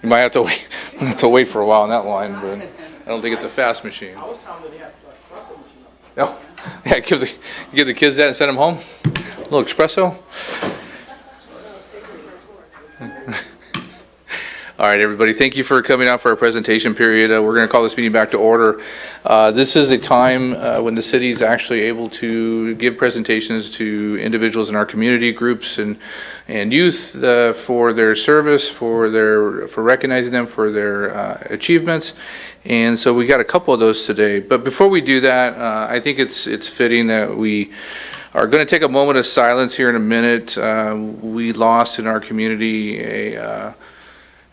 You might have to wait for a while on that line, but I don't think it's a fast machine. I was telling them they have espresso machine. No, yeah, give the kids that and send them home. A little espresso. All right, everybody, thank you for coming out for our presentation period. We're going to call this meeting back to order. This is a time when the city is actually able to give presentations to individuals in our community groups and youth for their service, for recognizing them for their achievements. And so we got a couple of those today. But before we do that, I think it's fitting that we are going to take a moment of silence here in a minute. We lost in our community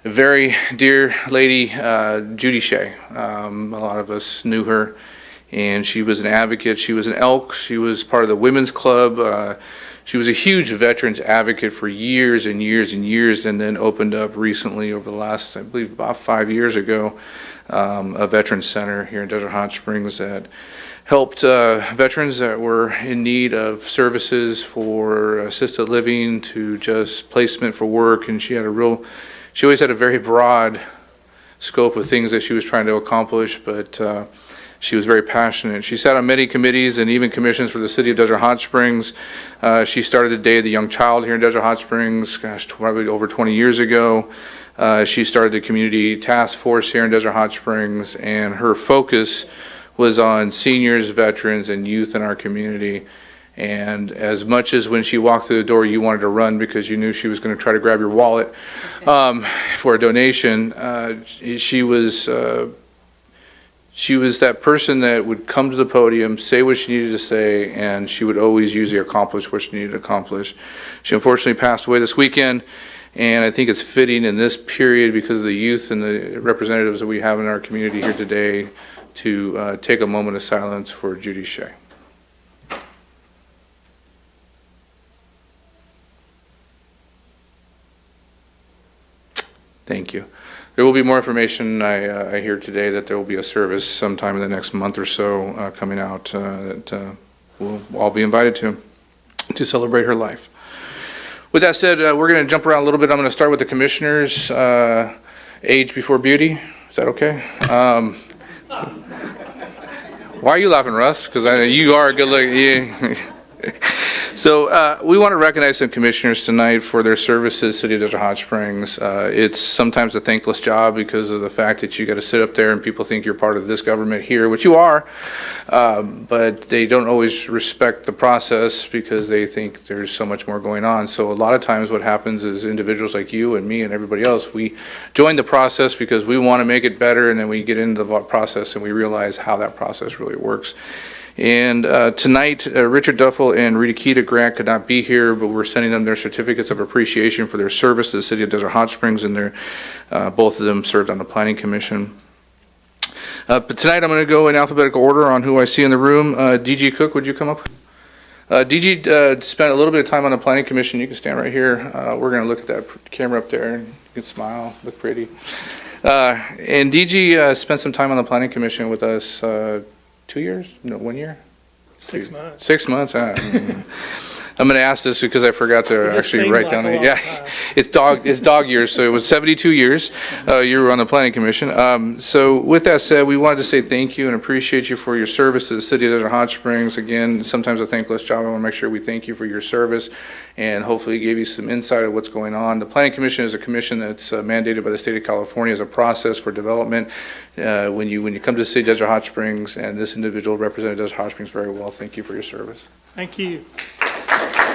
a very dear lady, Judy Shea. A lot of us knew her, and she was an advocate. She was an elk. She was part of the women's club. She was a huge veterans advocate for years and years and years, and then opened up recently over the last, I believe, about 5 years ago, a veterans center here in Desert Hot Springs that helped veterans that were in need of services for assisted living to just placement for work, and she always had a very broad scope of things that she was trying to accomplish, but she was very passionate. She sat on many committees and even commissions for the city of Desert Hot Springs. She started the Day of the Young Child here in Desert Hot Springs, gosh, probably over 20 years ago. She started the community task force here in Desert Hot Springs, and her focus was on seniors, veterans, and youth in our community. And as much as when she walked through the door you wanted to run because you knew she was going to try to grab your wallet for a donation, she was that person that would come to the podium, say what she needed to say, and she would always usually accomplish what she needed to accomplish. She unfortunately passed away this weekend, and I think it's fitting in this period because of the youth and the representatives that we have in our community here today to take a moment of silence for Judy Shea. Thank you. There will be more information. I hear today that there will be a service sometime in the next month or so coming out that we'll all be invited to celebrate her life. With that said, we're going to jump around a little bit. I'm going to start with the commissioners. Age before beauty. Is that okay? Why are you laughing, Russ? Because I know you are a good looking. So we want to recognize some commissioners tonight for their services to the City of Desert Hot Springs. It's sometimes a thankless job because of the fact that you got to sit up there and people think you're part of this government here, which you are, but they don't always respect the process because they think there's so much more going on. So a lot of times what happens is individuals like you and me and everybody else, we join the process because we want to make it better, and then we get into the process and we realize how that process really works. And tonight, Richard Duffel and Rita Keita Grant could not be here, but we're sending them their certificates of appreciation for their service to the City of Desert Hot Springs, and both of them served on the Planning Commission. But tonight I'm going to go in alphabetical order on who I see in the room. DG Cook, would you come up? DG spent a little bit of time on the Planning Commission. You can stand right here. We're going to look at that camera up there, and you can smile, look pretty. And DG spent some time on the Planning Commission with us 2 years? No, 1 year? 6 months. 6 months. I'm going to ask this because I forgot to actually write down. It's dog years, so it was 72 years. You were on the Planning Commission. So with that said, we wanted to say thank you and appreciate you for your service to the City of Desert Hot Springs. Again, sometimes a thankless job. I want to make sure we thank you for your service and hopefully give you some insight of what's going on. The Planning Commission is a commission that's mandated by the state of California as a process for development. When you come to the City of Desert Hot Springs, and this individual represented Desert Hot Springs very well. Thank you for your service. Thank you.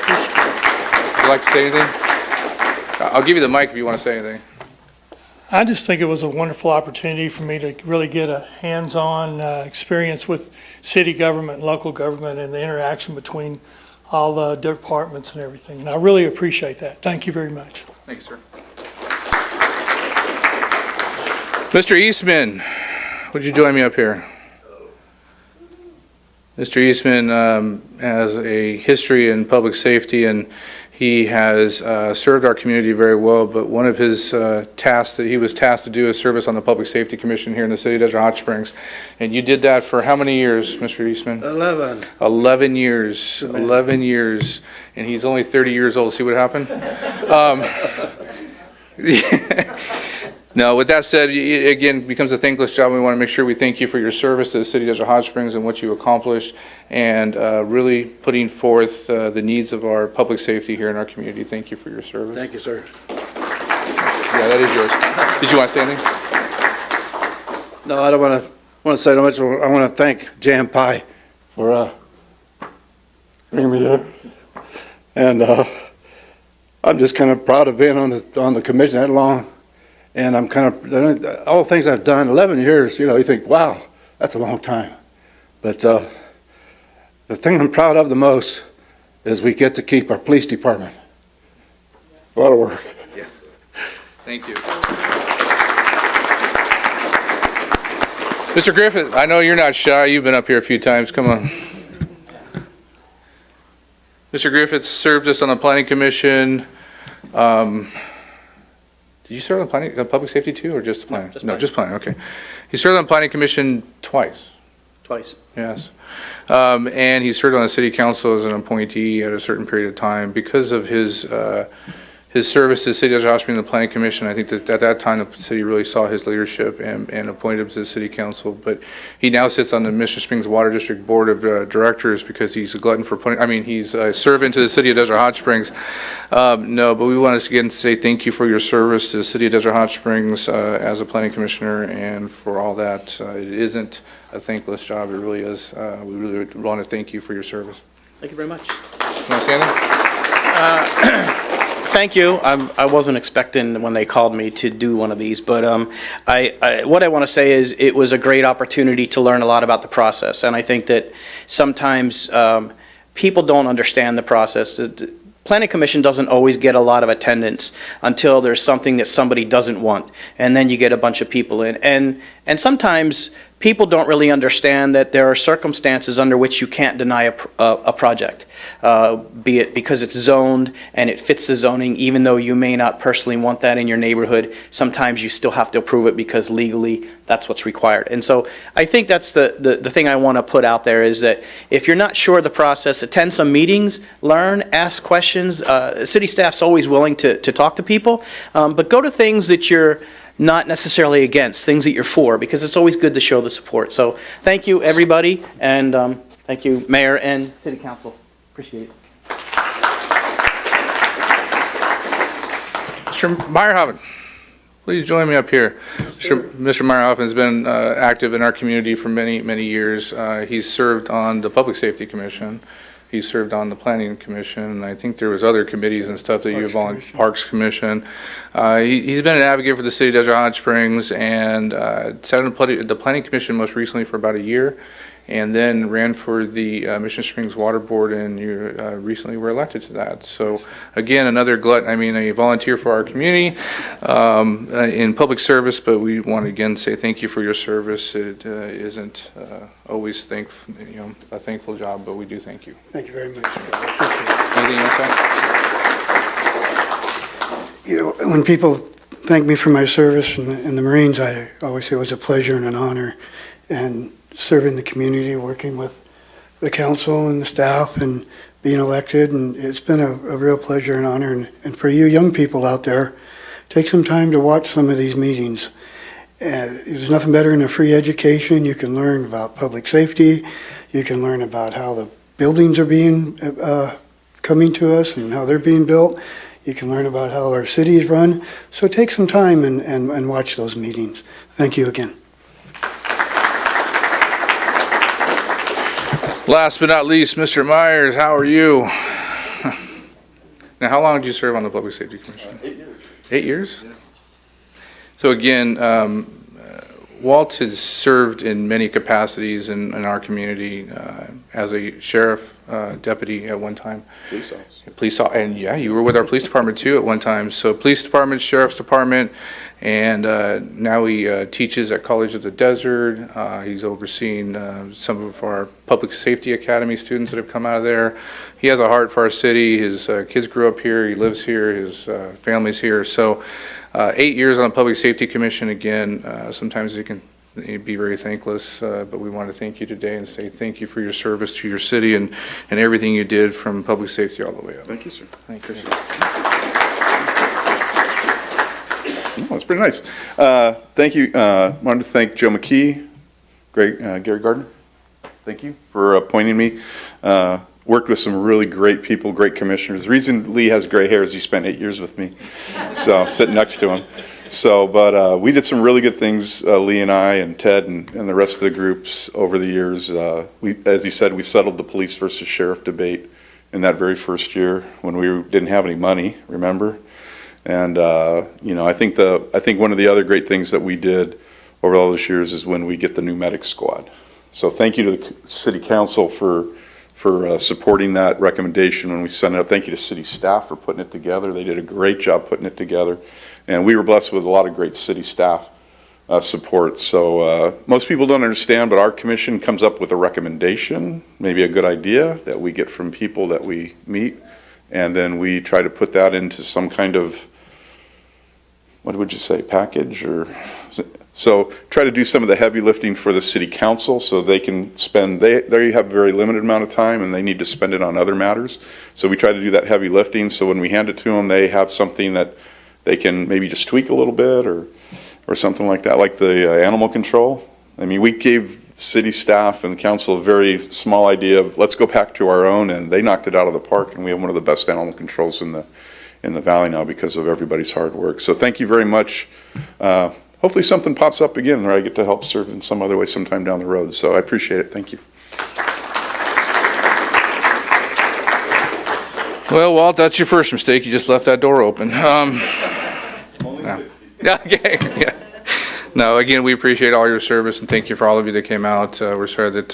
Would you like to say anything? I'll give you the mic if you want to say anything. I just think it was a wonderful opportunity for me to really get a hands-on experience with city government and local government and the interaction between all the departments and everything. And I really appreciate that. Thank you very much. Thanks, sir. Mr. Eastman, would you join me up here? Mr. Eastman has a history in public safety, and he has served our community very well, but one of his tasks that he was tasked to do is service on the Public Safety Commission here in the City of Desert Hot Springs. And you did that for how many years, Mr. Eastman? 11. 11 years. 11 years. And he's only 30 years old. See what happened? No, with that said, it again becomes a thankless job. We want to make sure we thank you for your service to the city of Desert Hot Springs and what you accomplished, and really putting forth the needs of our public safety here in our community. Thank you for your service. Thank you, sir. Yeah, that is yours. Did you want to say anything? No, I don't want to say too much. I want to thank Jan Pye for bringing me here, and I'm just kind of proud of being on the commission that long. And I'm kind of, all the things I've done, 11 years, you think, wow, that's a long time. But the thing I'm proud of the most is we get to keep our police department. A lot of work. Yes. Thank you. Mr. Griffith, I know you're not shy. You've been up here a few times. Come on. Mr. Griffith served us on the Planning Commission. Did you serve on public safety too, or just the planning? No, just planning, okay. He served on the Planning Commission twice. Twice. Yes. And he served on the city council as an appointee at a certain period of time. Because of his service to the city of Desert Hot Springs and the Planning Commission, I think that at that time the city really saw his leadership and appointed him to the city council. But he now sits on the Mission Springs Water District Board of Directors because he's a glutton for he's a servant to the city of Desert Hot Springs. No, but we want to again say thank you for your service to the city of Desert Hot Springs as a planning commissioner, and for all that. It isn't a thankless job, it really is. We really want to thank you for your service. Thank you very much. You want to say anything? Thank you. I wasn't expecting when they called me to do one of these, but what I want to say is it was a great opportunity to learn a lot about the process, and I think that sometimes people don't understand the process. The Planning Commission doesn't always get a lot of attendance until there's something that somebody doesn't want, and then you get a bunch of people in. And sometimes people don't really understand that there are circumstances under which you can't deny a project, be it because it's zoned and it fits the zoning, even though you may not personally want that in your neighborhood. Sometimes you still have to approve it because legally that's what's required. And so I think that's the thing I want to put out there, is that if you're not sure of the process, attend some meetings, learn, ask questions. City staff's always willing to talk to people, but go to things that you're not necessarily against, things that you're for, because it's always good to show the support. So thank you, everybody, and thank you, Mayor and City Council. Appreciate it. Mr. Meyerhoffen, please join me up here. Mr. Meyerhoffen has been active in our community for many, many years. He's served on the Public Safety Commission. He served on the Planning Commission, and I think there was other committees and stuff that you have on, Parks Commission. He's been an advocate for the city of Desert Hot Springs, and sat on the Planning Commission most recently for about a year, and then ran for the Mission Springs Water Board, and you recently were elected to that. So again, another a volunteer for our community in public service, but we want to again say thank you for your service. It isn't always a thankful job, but we do thank you. Thank you very much. Anything else? When people thank me for my service in the Marines, I always say it was a pleasure and an honor, and serving the community, working with the council and the staff, and being elected, and it's been a real pleasure and honor. And for you young people out there, take some time to watch some of these meetings. There's nothing better than a free education. You can learn about public safety. You can learn about how the buildings are being coming to us and how they're being built. You can learn about how our city is run. So take some time and watch those meetings. Thank you again. Last but not least, Mr. Myers, how are you? Now, how long did you serve on the Public Safety Commission? 8 years. 8 years? Yeah. So again, Walt has served in many capacities in our community as a sheriff deputy at one time. Police officer. And yeah, you were with our police department too at one time. So police department, sheriff's department, and now he teaches at College of the Desert. He's overseen some of our public safety academy students that have come out of there. He has a heart for our city. His kids grew up here. He lives here. His family's here. So 8 years on the Public Safety Commission. Again, sometimes it can be very thankless, but we want to thank you today and say thank you for your service to your city and everything you did from public safety all the way up. Thank you, sir. Thank you. No, it's That's pretty nice. Thank you. Wanted to thank Joe McKee, Gary Gardner. Thank you for appointing me. Worked with some really great people, great commissioners. The reason Lee has gray hair is he spent 8 years with me, so sitting next to him. So, but we did some really good things, Lee and I and Ted and the rest of the groups over the years. As he said, we settled the police versus sheriff debate in that very first year when we didn't have any money, remember? And, I think one of the other great things that we did over all those years is when we get the new medic squad. So thank you to the city council for supporting that recommendation when we sent it up. Thank you to city staff for putting it together. They did a great job putting it together. And we were blessed with a lot of great city staff support. So most people don't understand, but our commission comes up with a recommendation, maybe a good idea that we get from people that we meet. And then we try to put that into some kind of, what would you say, package? So try to do some of the heavy lifting for the city council so they can spend, they have a very limited amount of time and they need to spend it on other matters. So we try to do that heavy lifting so when we hand it to them, they have something that they can maybe just tweak a little bit or something like that, like the animal control. I mean, we gave city staff and council a very small idea of let's go back to our own, and they knocked it out of the park, and we have one of the best animal controls in the valley now because of everybody's hard work. So thank you very much. Hopefully something pops up again where I get to help serve in some other way sometime down the road. So I appreciate it. Thank you. Well, Walt, that's your first mistake. You just left that door open. Yeah, okay, yeah. No, again, we appreciate all your service and thank you for all of you that came out. We're sorry that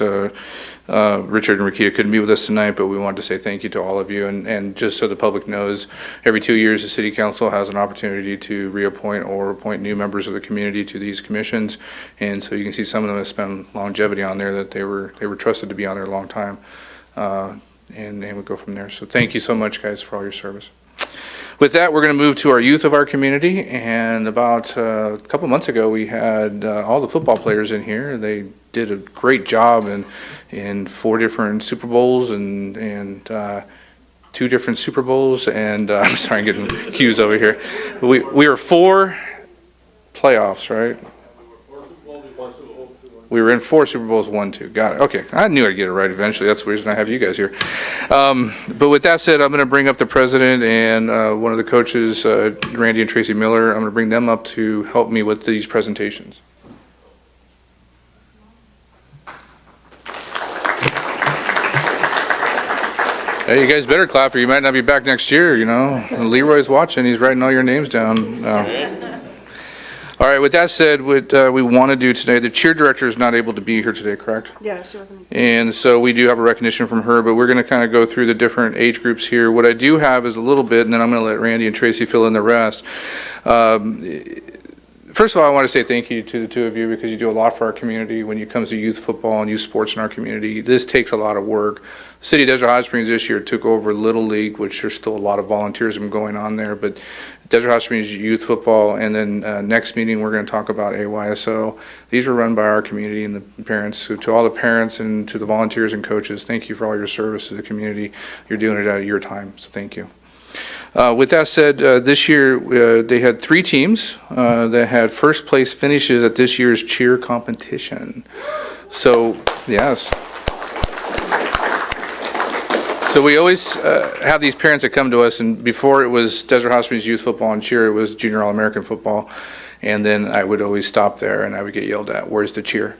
Richard and Rakita couldn't be with us tonight, but we wanted to say thank you to all of you. And just so the public knows, every 2 years, the City Council has an opportunity to reappoint or appoint new members of the community to these commissions. And so you can see some of them have spent longevity on there, that they were trusted to be on there a long time. And we go from there. So thank you so much, guys, for all your service. With that, we're going to move to our youth of our community, and about a couple months ago, we had all the football players in here. They did a great job in 4 different Super Bowls and 2 different Super Bowls, and I'm sorry, I'm getting cues over here. We were 4 playoffs, right? We were in 4 Super Bowls, 1, 2. Got it. Okay. I knew I'd get it right eventually. That's the reason I have you guys here. But with that said, I'm going to bring up the president and one of the coaches, Randy and Tracy Miller. I'm going to bring them up to help me with these presentations. Hey, you guys better clap or you might not be back next year, you know. Leroy's watching. He's writing all your names down. All right, with that said, what we want to do today, the cheer director is not able to be here today, correct? Yeah, she wasn't. And so we do have a recognition from her, but we're going to kind of go through the different age groups here. What I do have is a little bit, and then I'm going to let Randy and Tracy fill in the rest. First of all, I want to say thank you to the 2 of you because you do a lot for our community when it comes to youth football and youth sports in our community. This takes a lot of work. The City of Desert Hot Springs this year took over Little League, which there's still a lot of volunteerism going on there, but Desert Hot Springs youth football, and then next meeting we're going to talk about AYSO. These are run by our community and the parents. So to all the parents and to the volunteers and coaches, thank you for all your service to the community. You're doing it out of your time, so thank you. With that said, this year they had 3 teams that had first place finishes at this year's cheer competition. So, yes. So we always have these parents that come to us, and before it was Desert Hot Springs Youth Football and Cheer, it was Junior All-American Football. And then I would always stop there and I would get yelled at, where's the cheer?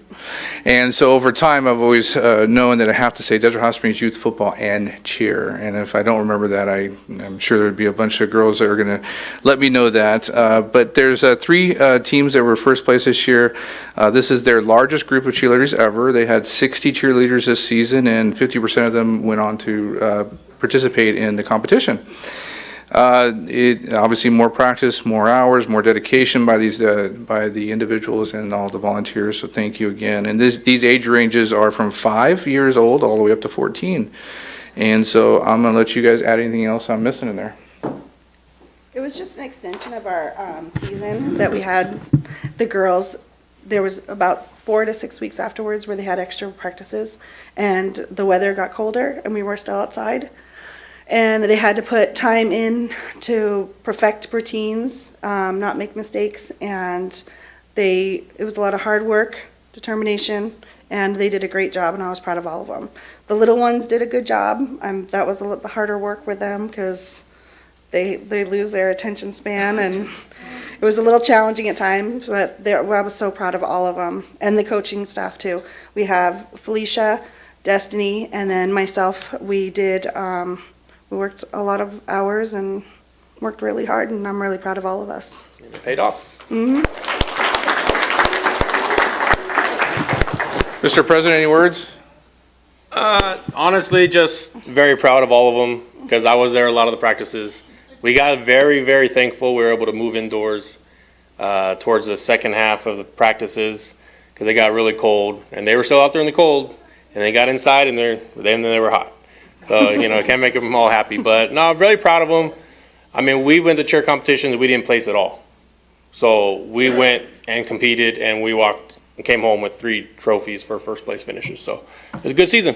And so over time, I've always known that I have to say Desert Hot Springs Youth Football and Cheer. And if I don't remember that, I'm sure there'd be a bunch of girls that are going to let me know that. But there's 3 teams that were first place this year. This is their largest group of cheerleaders ever. They had 60 cheerleaders this season, and 50% of them went on to participate in the competition. It obviously more practice, more hours, more dedication by these by the individuals and all the volunteers. So thank you again. And these age ranges are from 5 years old all the way up to 14. And so I'm gonna let you guys add anything else I'm missing in there. It was just an extension of our season that we had the girls. There was about 4 to 6 weeks afterwards where they had extra practices, and the weather got colder, and we were still outside. And they had to put time in to perfect routines, not make mistakes, and it was a lot of hard work, determination, and they did a great job, and I was proud of all of them. The little ones did a good job. That was a little harder work with them because they lose their attention span, and it was a little challenging at times, but I was so proud of all of them, and the coaching staff too. We have Felicia, Destiny, and then myself. We worked a lot of hours and worked really hard, and I'm really proud of all of us. It paid off. Mr. President, any words? Honestly, just very proud of all of them because I was there a lot of the practices. We got very, very thankful we were able to move indoors towards the second half of the practices because it got really cold, and they were still out there in the cold, and they got inside, and then they were hot. So, I can't make them all happy. But, no, I'm really proud of them. I mean, we went to cheer competitions, we didn't place at all. So we went and competed, and we walked and came home with 3 trophies for first place finishes. So it was a good season.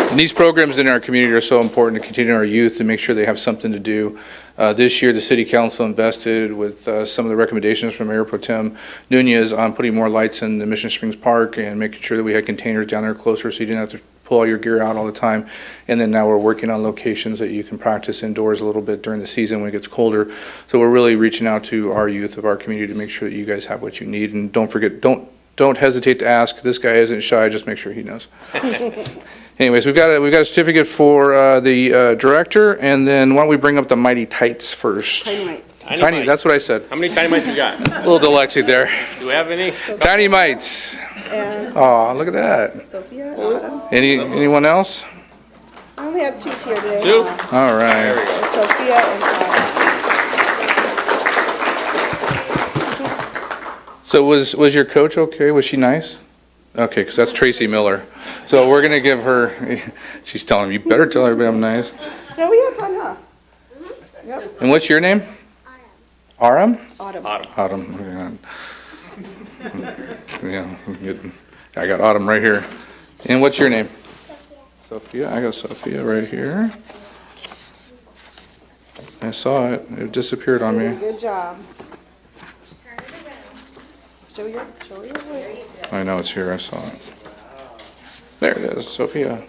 And these programs in our community are so important to continue our youth and make sure they have something to do. This year, the City Council invested with some of the recommendations from Mayor Pro Tem Nunez on putting more lights in the Mission Springs Park and making sure that we had containers down there closer so you didn't have to pull all your gear out all the time. And then now we're working on locations that you can practice indoors a little bit during the season when it gets colder. So we're really reaching out to our youth of our community to make sure that you guys have what you need. And don't forget, don't hesitate to ask. This guy isn't shy, just make sure he knows. Anyways, we've got a certificate for the director, and then why don't we bring up the Mighty Tights first? Tiny Mites. Tiny, that's what I said. How many tiny mites we got? A little dyslexic there. Do we have any? Tiny Mites. And Oh, look at that. Sophia, Autumn. Anyone else? I only have 2 here today. 2? All right. Sophia and Autumn. So was your coach okay? Was she nice? Okay, because that's Tracy Miller. So we're going to give her, she's telling me, you better tell everybody I'm nice. No, we had fun, huh? Yep. And what's your name? Aram? Autumn. Autumn. Yeah, I got Autumn right here. And what's your name? Sophia. I got Sophia right here. I saw it. It disappeared on me. Good job. Show your. I know it's here. I saw it. There it is, Sophia.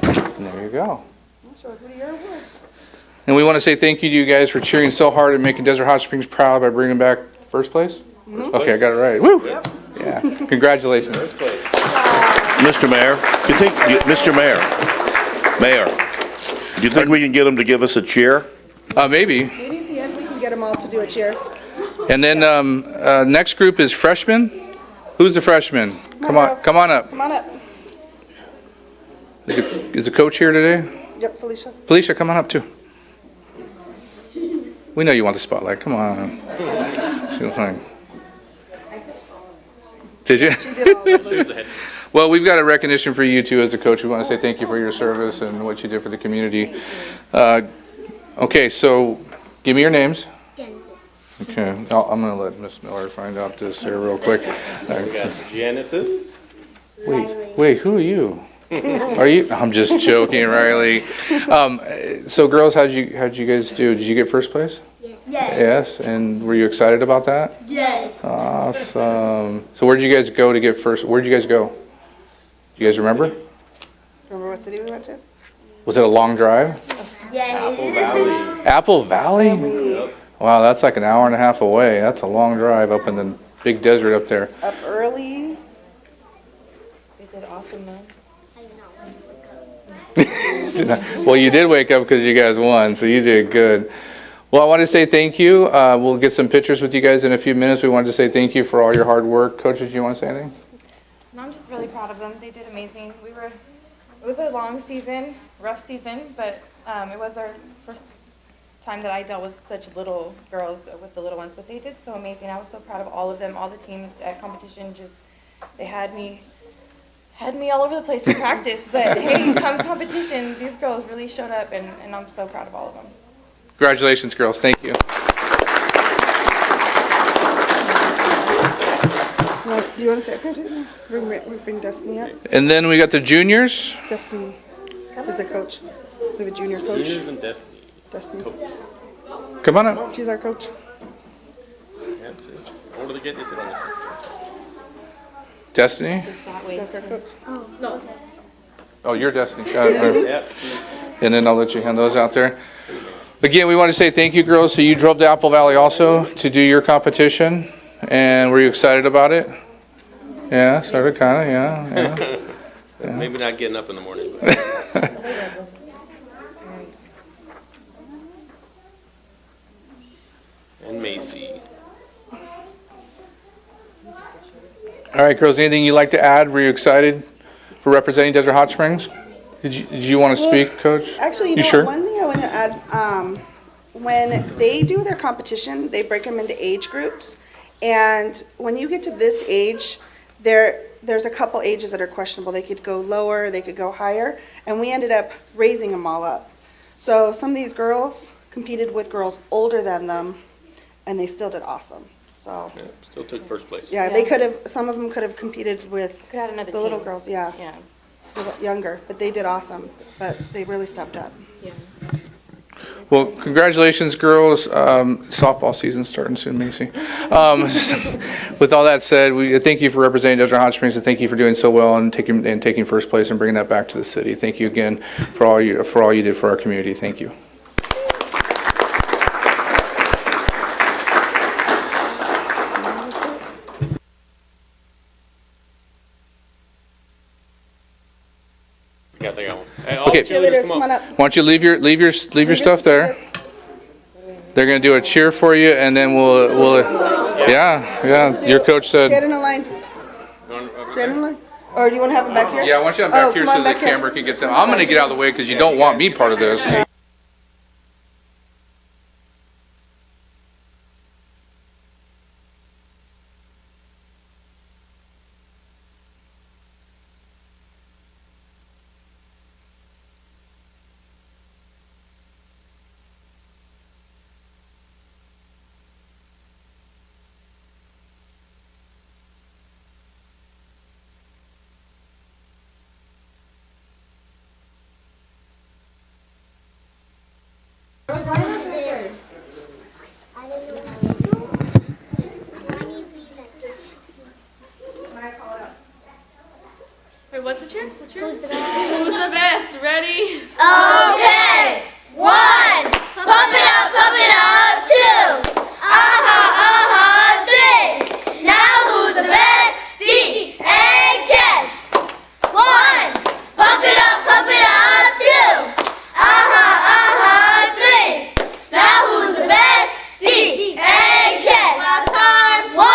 And there you go. Show who your award. And we want to say thank you to you guys for cheering so hard and making Desert Hot Springs proud by bringing back first place. Okay, I got it right. Woo! Yeah. Congratulations. Mr. Mayor, Mayor, do you think we can get them to give us a cheer? Maybe. Maybe at the end we can get them all to do a cheer. And then next group is freshmen. Who's the freshman? Come on up. Come on up. Is the coach here today? Yep, Felicia. Felicia, come on up too. We know you want the spotlight. Come on. She was like, did you? She did all of them. Well, we've got a recognition for you too as a coach. We want to say thank you for your service and what you did for the community. Okay, so give me your names. Genesis. Okay, I'm going to let Miss Miller find out this here real quick. We got Genesis. Wait, who are you? Are you? I'm just joking, Riley. So girls, how'd you guys do? Did you get first place? Yes. Yes, and were you excited about that? Yes. Awesome. So where'd you guys go to get first? Where'd you guys go? Do you guys remember? Remember what city we went to? Was it a long drive? Yes. Apple Valley? Wow, that's like an hour and a half away. That's a long drive up in the big desert up there. Up early. We did awesome though. Well, you did wake up because you guys won, so you did good. Well, I want to say thank you. We'll get some pictures with you guys in a few minutes. We wanted to say thank you for all your hard work. Coaches, do you want to say anything? No, I'm just really proud of them. They did amazing. It was a long season, rough season, but it was our first time that I dealt with such little girls with the little ones, but they did so amazing. I was so proud of all of them, all the teams at competition. Just they had me all over the place in practice, but hey, come competition, these girls really showed up, and I'm so proud of all of them. Congratulations, girls. Thank you. Let's do Do you want to say it? Bring Destiny up. And then we got the juniors. Destiny is the coach. We have a junior coach. Juniors and Destiny. Destiny. Come on up. She's our coach. Yeah, I wanted to get this in on this. Destiny. That way. That's our coach. Oh, you're Destiny. Got it. All right. Yeah. And then I'll let you hand those out there. Again, we want to say thank you, girls. So you drove to Apple Valley also to do your competition, and were you excited about it? Yeah, sort of, kind of, yeah. Maybe not getting up in the morning. But. And Macy. All right, girls, anything you'd like to add? Were you excited for representing Desert Hot Springs? Did you want to speak, Coach? Actually, you know, sure? one thing I want to add, when they do their competition, they break them into age groups. And when you get to this age, there's a couple ages that are questionable. They could go lower, they could go higher, and we ended up raising them all up. So some of these girls competed with girls older than them, and they still did awesome. So, Yeah, still took first place. yeah, they could have, some of them could have competed with Could have had another the little team. girls, yeah, Yeah. younger, but they did awesome. But they really stepped up. Yeah. Well, congratulations, girls. Softball season starting soon, Macy. With all that said, we thank you for representing Desert Hot Springs, and thank you for doing so well and taking first place and bringing that back to the city. Thank you again for all you did for our community. Thank you. Yeah, they got one. Hey, all Okay. Cheerleaders, come on up. Why don't you leave your stuff there? They're gonna do a cheer for you, and then we'll yeah. Your coach said. Stand in a line. Stand in a line. Or do you want to have them back here? Yeah, I want you back Oh, here come so on the back here. camera can get them. I'm gonna get out of the way because you don't want me part of this. Wait, what's the cheer? What's yours? Who's the best? Ready? Okay. 1, pump it up, 2, uh-huh, 3. Now who's the best? DHS. 1, pump it up, 2, uh-huh, 3. Now who's the best? DHS. Last time. 1,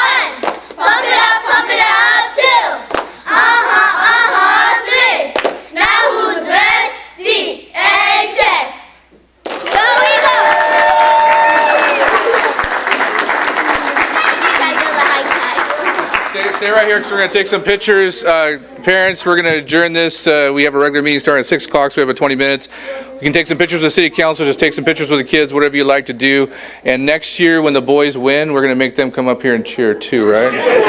pump it up, 2, uh-huh, 3. Now who's the best? DHS. Go Eagles! Stay right here because we're going to take some pictures. Parents, we're going to adjourn this. We have a regular meeting starting at 6 o'clock, so we have about 20 minutes. You can take some pictures with City Council, just take some pictures with the kids, whatever you like to do. And next year, when the boys win, we're going to make them come up here and cheer too, right?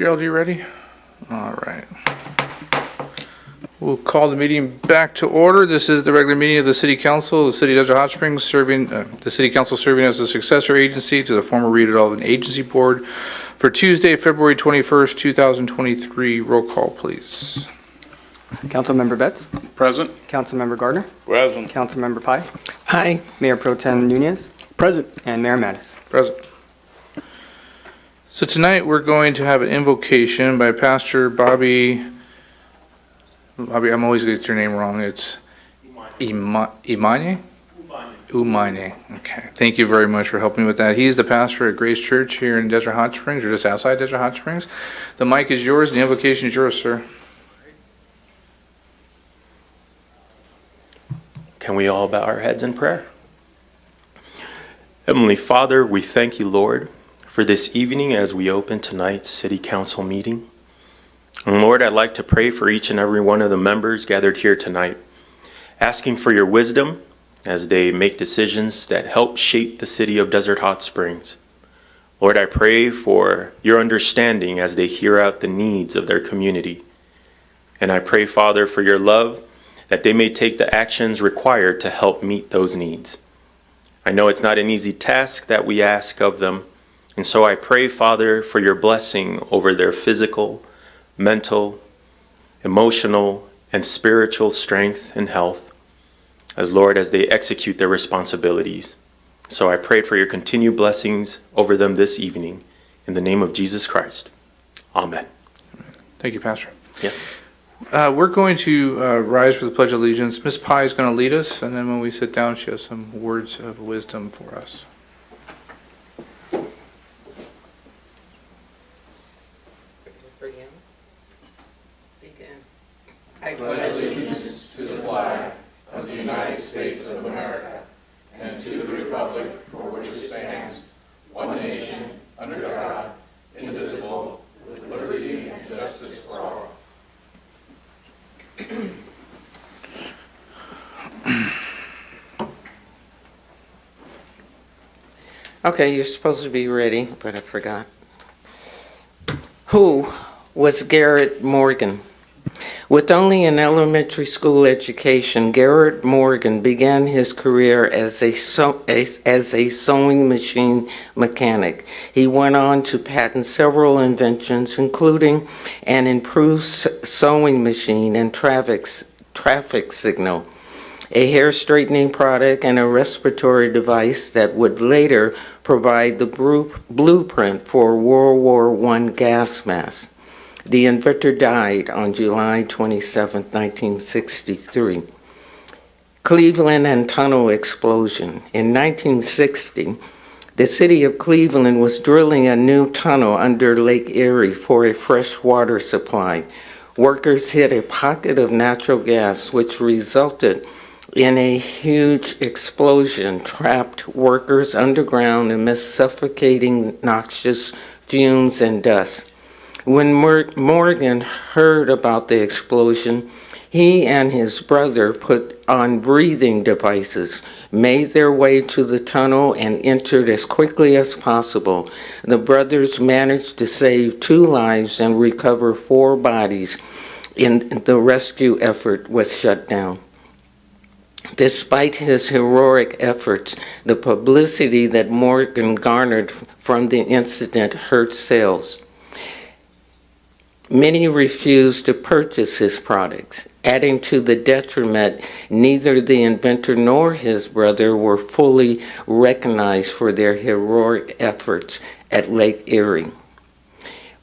Gerald, you ready? All right. We'll call the meeting back to order. This is the regular meeting of the City Council, the City of Desert Hot Springs, the City Council serving as the successor agency to the former redevelopment agency board for Tuesday, February 21st, 2023. Roll call, please. Councilmember Betts, Present. Councilmember Gardner, Present. Councilmember Pai, Aye. Mayor Pro Tem Nunez, Present. and Mayor Mattis. Present. So tonight, we're going to have an invocation by Pastor Bobby, I'm always going to get your name wrong. It's Imane? Umane. Okay. Thank you very much for helping me with that. He's the pastor at Grace Church here in Desert Hot Springs, or just outside Desert Hot Springs. The mic is yours, and the invocation is yours, sir. Can we all bow our heads in prayer? Heavenly Father, we thank you, Lord, for this evening as we open tonight's City Council meeting. And Lord, I'd like to pray for each and every one of the members gathered here tonight, asking for your wisdom as they make decisions that help shape the city of Desert Hot Springs. Lord, I pray for your understanding as they hear out the needs of their community. And I pray, Father, for your love, that they may take the actions required to help meet those needs. I know it's not an easy task that we ask of them, and so I pray, Father, for your blessing over their physical, mental, emotional, and spiritual strength and health, as Lord, as they execute their responsibilities. So I prayed for your continued blessings over them this evening, in the name of Jesus Christ. Amen. Thank you, Pastor. Yes. We're going to rise for the Pledge of Allegiance. Ms. Pai is going to lead us, and then when we sit down, she has some words of wisdom for us. I pledge allegiance to the flag of the United States of America and to the republic for which it stands, one nation, under God, indivisible, with liberty and justice for all. Okay, you're supposed to be ready, but I forgot. Who was Garrett Morgan? With only an elementary school education, Garrett Morgan began his career as a sewing machine mechanic. He went on to patent several inventions, including an improved sewing machine and traffic signal, a hair straightening product, and a respiratory device that would later provide the blueprint for World War I gas mask. The inventor died on July 27, 1963. Cleveland and tunnel explosion. In 1960, the city of Cleveland was drilling a new tunnel under Lake Erie for a fresh water supply. Workers hit a pocket of natural gas, which resulted in a huge explosion, trapped workers underground amidst suffocating noxious fumes and dust. When Morgan heard about the explosion, he and his brother put on breathing devices, made their way to the tunnel, and entered as quickly as possible. The brothers managed to save 2 lives and recover 4 bodies, and the rescue effort was shut down. Despite his heroic efforts, the publicity that Morgan garnered from the incident hurt sales. Many refused to purchase his products, adding to the detriment. Neither the inventor nor his brother were fully recognized for their heroic efforts at Lake Erie.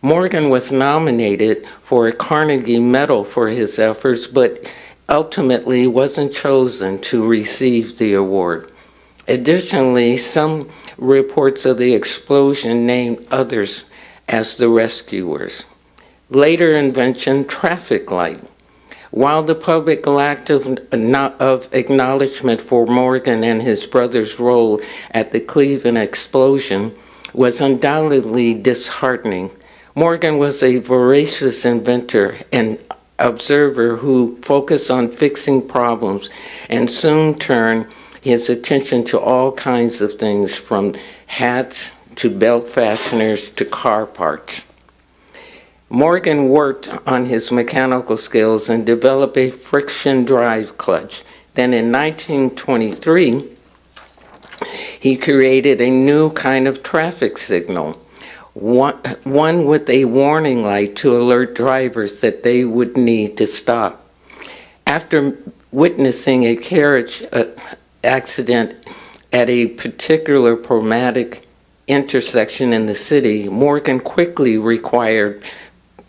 Morgan was nominated for a Carnegie Medal for his efforts, but ultimately wasn't chosen to receive the award. Additionally, some reports of the explosion named others as the rescuers. Later invention, traffic light. While the public lacked of acknowledgement for Morgan and his brother's role at the Cleveland explosion was undoubtedly disheartening, Morgan was a voracious inventor and observer who focused on fixing problems and soon turned his attention to all kinds of things, from hats to belt fasteners to car parts. Morgan worked on his mechanical skills and developed a friction drive clutch. Then in 1923, he created a new kind of traffic signal, one with a warning light to alert drivers that they would need to stop. After witnessing a carriage accident at a particular problematic intersection in the city, Morgan quickly required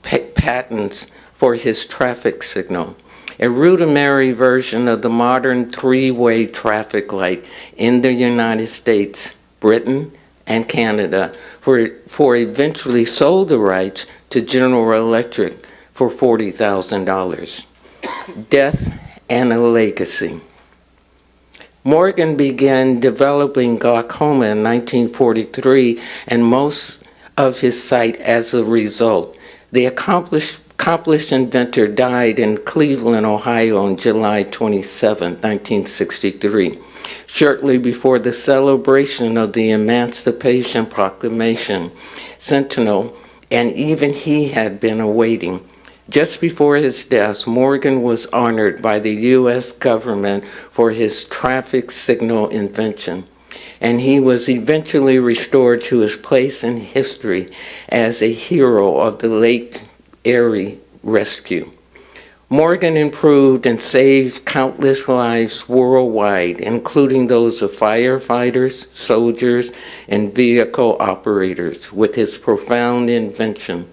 patents for his traffic signal, a rudimentary version of the modern three-way traffic light in the United States, Britain, and Canada, for eventually sold the rights to General Electric for $40,000. Death and a legacy. Morgan began developing glaucoma in 1943, and most of his sight as a result. The accomplished inventor died in Cleveland, Ohio on July 27, 1963, shortly before the celebration of the Emancipation Proclamation Centennial, and even he had been awaiting. Just before his death, Morgan was honored by the U.S. government for his traffic signal invention, and he was eventually restored to his place in history as a hero of the Lake Erie rescue. Morgan improved and saved countless lives worldwide, including those of firefighters, soldiers, and vehicle operators, with his profound invention.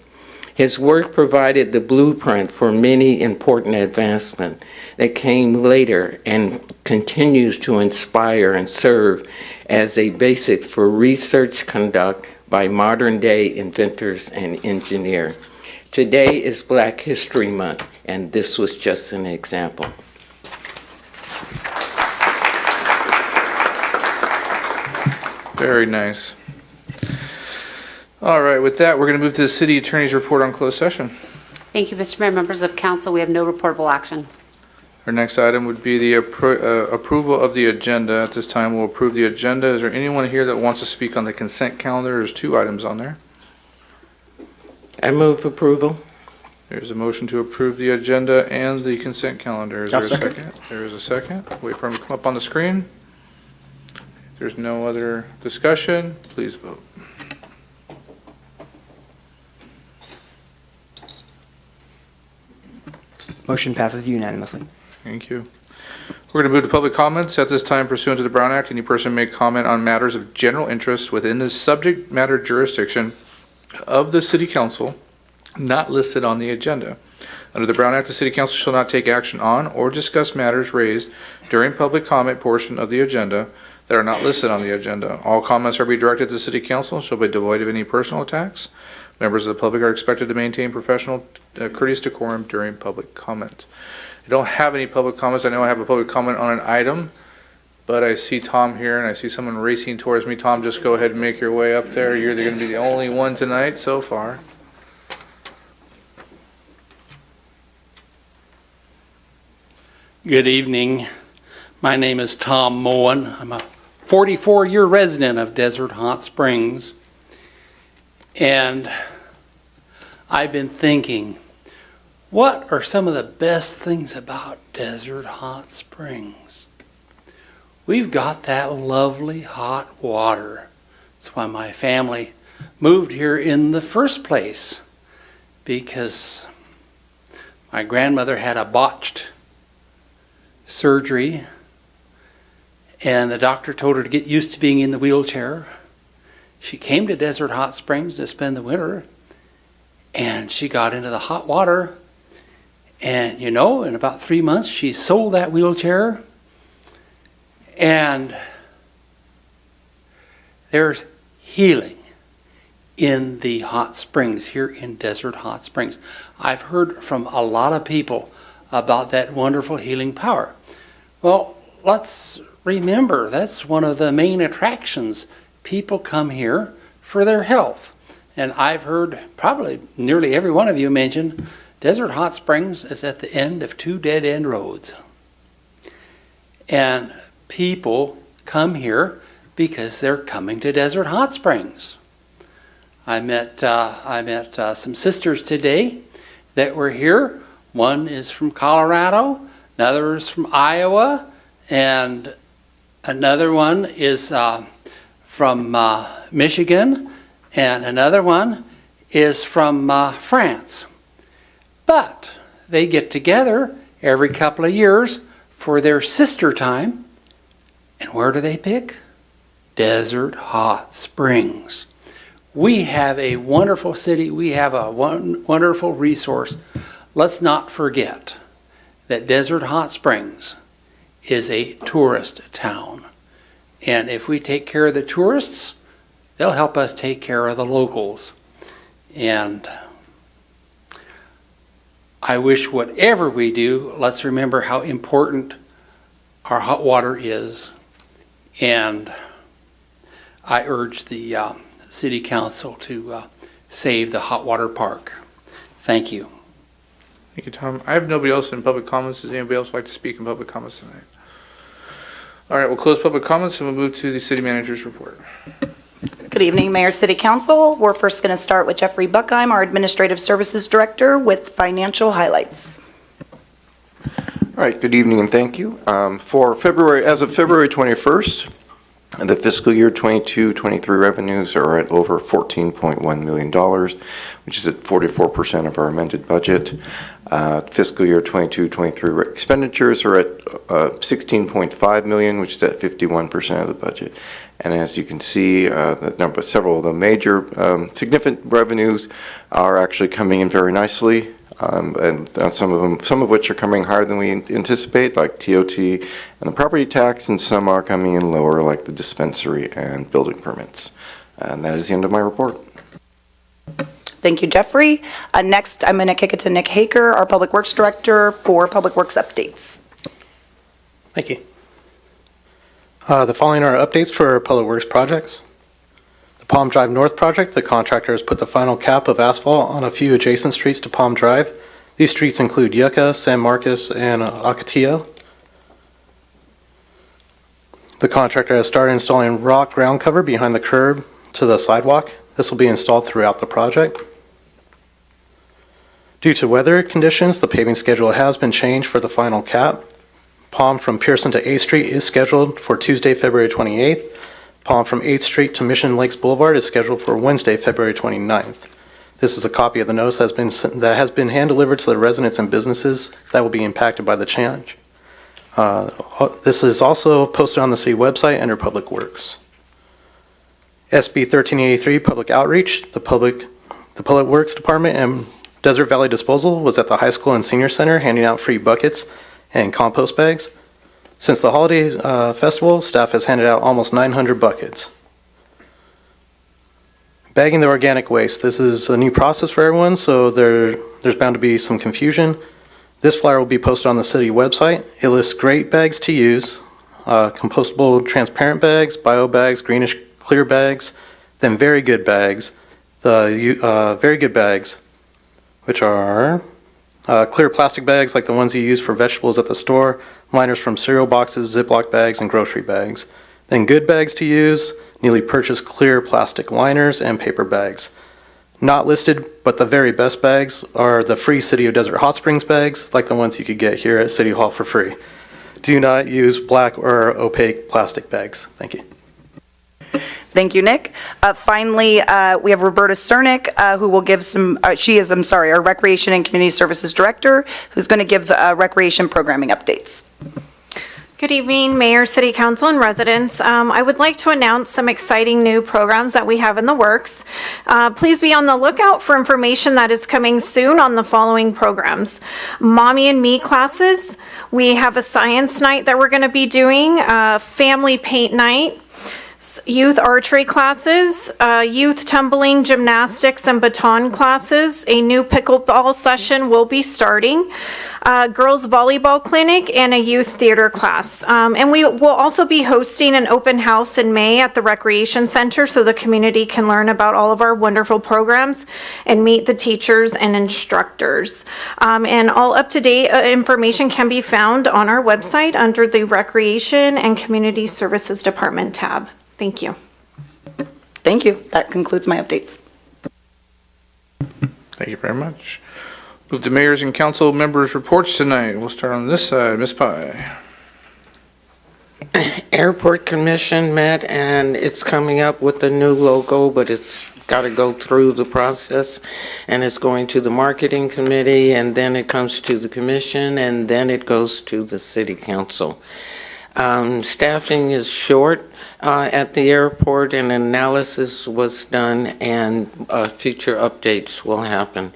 His work provided the blueprint for many important advancements that came later and continues to inspire and serve as a basic for research conduct by modern-day inventors and engineers. Today is Black History Month, and this was just an example. Very nice. All right, with that, we're going to move to the city attorney's report on closed session. Thank you, Mr. Mayor. Members of council, we have no reportable action. Our next item would be the approval of the agenda. At this time, we'll approve the agenda. Is there anyone here that wants to speak on the consent calendar? There's 2 items on there. I move approval. There's a motion to approve the agenda and the consent calendar. Is there a second? There is a second. Wait for him to come up on the screen. If there's no other discussion, please vote. Motion passes unanimously. Thank you. We're going to move to public comments. At this time, pursuant to the Brown Act, any person may comment on matters of general interest within the subject matter jurisdiction of the City Council not listed on the agenda. Under the Brown Act, the City Council shall not take action on or discuss matters raised during public comment portion of the agenda that are not listed on the agenda. All comments are to be directed to the City Council and shall be devoid of any personal attacks. Members of the public are expected to maintain professional courteous decorum during public comment. I don't have any public comments. I know I have a public comment on an item, but I see Tom here and I see someone racing towards me. Tom, just go ahead and make your way up there. You're going to be the only one tonight so far. Good evening. My name is Tom Moen. I'm a 44-year resident of Desert Hot Springs. And I've been thinking, what are some of the best things about Desert Hot Springs? We've got that lovely hot water. That's why my family moved here in the first place, because my grandmother had a botched surgery and the doctor told her to get used to being in the wheelchair. She came to Desert Hot Springs to spend the winter, and she got into the hot water, and in about 3 months she sold that wheelchair, and there's healing in the hot springs here in Desert Hot Springs. I've heard from a lot of people about that wonderful healing power. Well, let's remember that's one of the main attractions. People come here for their health. And I've heard probably nearly every one of you mention Desert Hot Springs is at the end of 2 dead-end roads. And people come here because they're coming to Desert Hot Springs. I met some sisters today that were here. One is from Colorado, another is from Iowa, and another one is from Michigan, and another one is from France. But they get together every couple of years for their sister time. And where do they pick? Desert Hot Springs. We have a wonderful city. We have a wonderful resource. Let's not forget that Desert Hot Springs is a tourist town. And if we take care of the tourists, they'll help us take care of the locals. And I wish whatever we do, let's remember how important our hot water is. And I urge the City Council to save the hot water park. Thank you. Thank you, Tom. I have nobody else in public comments. Does anybody else like to speak in public comments tonight? All right, we'll close public comments and we'll move to the city manager's report. Good evening, Mayor, City Council. We're first going to start with Jeffrey Buckheim, our Administrative Services Director, with financial highlights. All right, good evening and thank you. As of February 21st, the fiscal year 22-23 revenues are at over $14.1 million, which is at 44% of our amended budget. Fiscal year 22-23 expenditures are at $16.5 million, which is at 51% of the budget. And as you can see, several of the major significant revenues are actually coming in very nicely. And some of which are coming higher than we anticipate, like TOT and the property tax, and some are coming in lower, like the dispensary and building permits. And that is the end of my report. Thank you, Jeffrey. Next, I'm going to kick it to Nick Haker, our Public Works Director, for Public Works updates. Thank you. The following are updates for our Public Works projects. Palm Drive North project, the contractor has put the final cap of asphalt on a few adjacent streets to Palm Drive. These streets include Yucca, San Marcos, and Ocotillo. The contractor has started installing rock ground cover behind the curb to the sidewalk. This will be installed throughout the project. Due to weather conditions, the paving schedule has been changed for the final cap. Palm from Pearson to 8th Street is scheduled for Tuesday, February 28th. Palm from 8th Street to Mission Lakes Boulevard is scheduled for Wednesday, February 29th. This is a copy of the notice that has been hand-delivered to the residents and businesses that will be impacted by the change. This is also posted on the city website under Public Works. SB 1383 Public Outreach, the Public Works Department and Desert Valley Disposal was at the high school and senior center handing out free buckets and compost bags. Since the holiday festival, staff has handed out almost 900 buckets. Bagging the organic waste. This is a new process for everyone, so there's bound to be some confusion. This flyer will be posted on the city website. It lists great bags to use, compostable transparent bags, bio bags, greenish clear bags, then very good bags. The very good bags, which are clear plastic bags like the ones you use for vegetables at the store, liners from cereal boxes, Ziploc bags, and grocery bags. Then good bags to use, newly purchased clear plastic liners and paper bags. Not listed, but the very best bags are the free City of Desert Hot Springs bags, like the ones you could get here at City Hall for free. Do not use black or opaque plastic bags. Thank you. Thank you, Nick. Finally, we have Roberta Cernick, who will give our Recreation and Community Services Director, who's going to give recreation programming updates. Good evening, Mayor, City Council, and residents. I would like to announce some exciting new programs that we have in the works. Please be on the lookout for information that is coming soon on the following programs. Mommy and Me classes. We have a science night that we're going to be doing, family paint night, youth archery classes, youth tumbling, gymnastics, and baton classes. A new pickleball session will be starting. Girls volleyball clinic, and a youth theater class. And we will also be hosting an open house in May at the Recreation Center so the community can learn about all of our wonderful programs and meet the teachers and instructors. And all up-to-date information can be found on our website under the Recreation and Community Services Department tab. Thank you. Thank you. That concludes my updates. Thank you very much. Move to mayors and council members' reports tonight. We'll start on this side. Ms. Pye. Airport Commission met, and it's coming up with a new logo, but it's got to go through the process, and it's going to the marketing committee, and then it comes to the commission, and then it goes to the city council. Staffing is short at the airport, and analysis was done, and future updates will happen.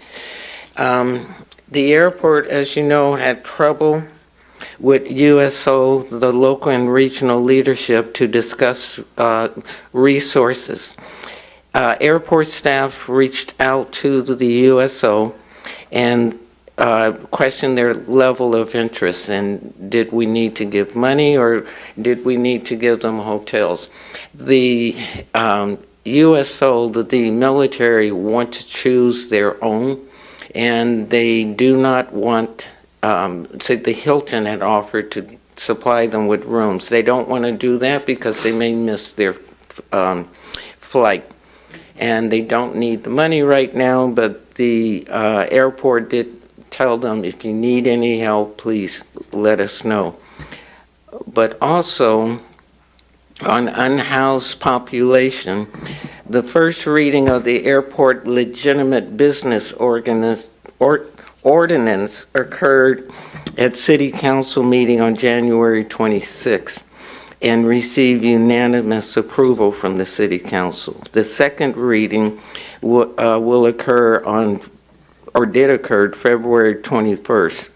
The airport, as you know, had trouble with USO, the local and regional leadership, to discuss resources. Airport staff reached out to the USO and questioned their level of interest, and did we need to give money or did we need to give them hotels? The USO, the military, want to choose their own, and they do not want, say the Hilton had offered to supply them with rooms. They don't want to do that because they may miss their flight. And they don't need the money right now, but the airport did tell them, if you need any help, please let us know. But also, on unhoused population, the first reading of the airport legitimate business ordinance occurred at City Council meeting on January 26th. And received unanimous approval from the City Council. The second reading will occur on, or did occur, February 21st.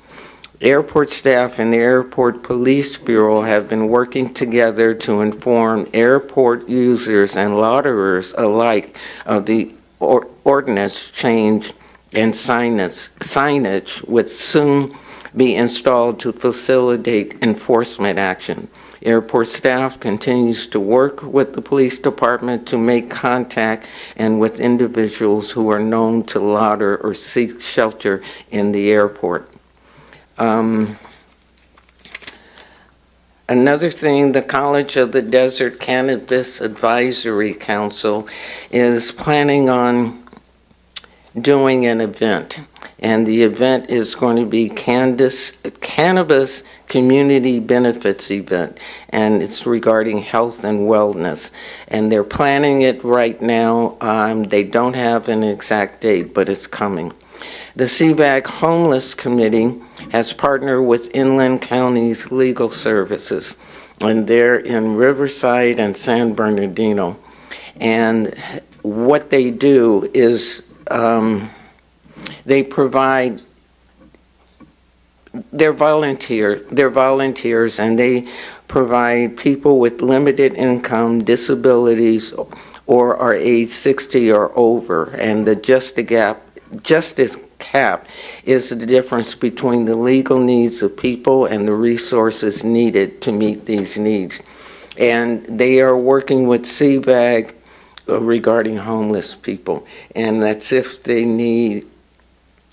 Airport staff and the Airport Police Bureau have been working together to inform airport users and loiterers alike of the ordinance change and signage which soon be installed to facilitate enforcement action. Airport staff continues to work with the police department to make contact and with individuals who are known to loiter or seek shelter in the airport. Another thing, the College of the Desert Cannabis Advisory Council is planning on doing an event. And the event is going to be Cannabis Community Benefits Event, and it's regarding health and wellness. And they're planning it right now. They don't have an exact date, but it's coming. The CBAG Homeless Committee has partnered with Inland County's Legal Services, and they're in Riverside and San Bernardino. And what they do is they provide, they're volunteers, and they provide people with limited income, disabilities, or are age 60 or over. And the justice cap is the difference between the legal needs of people and the resources needed to meet these needs. And they are working with CBAG regarding homeless people. And that's if they need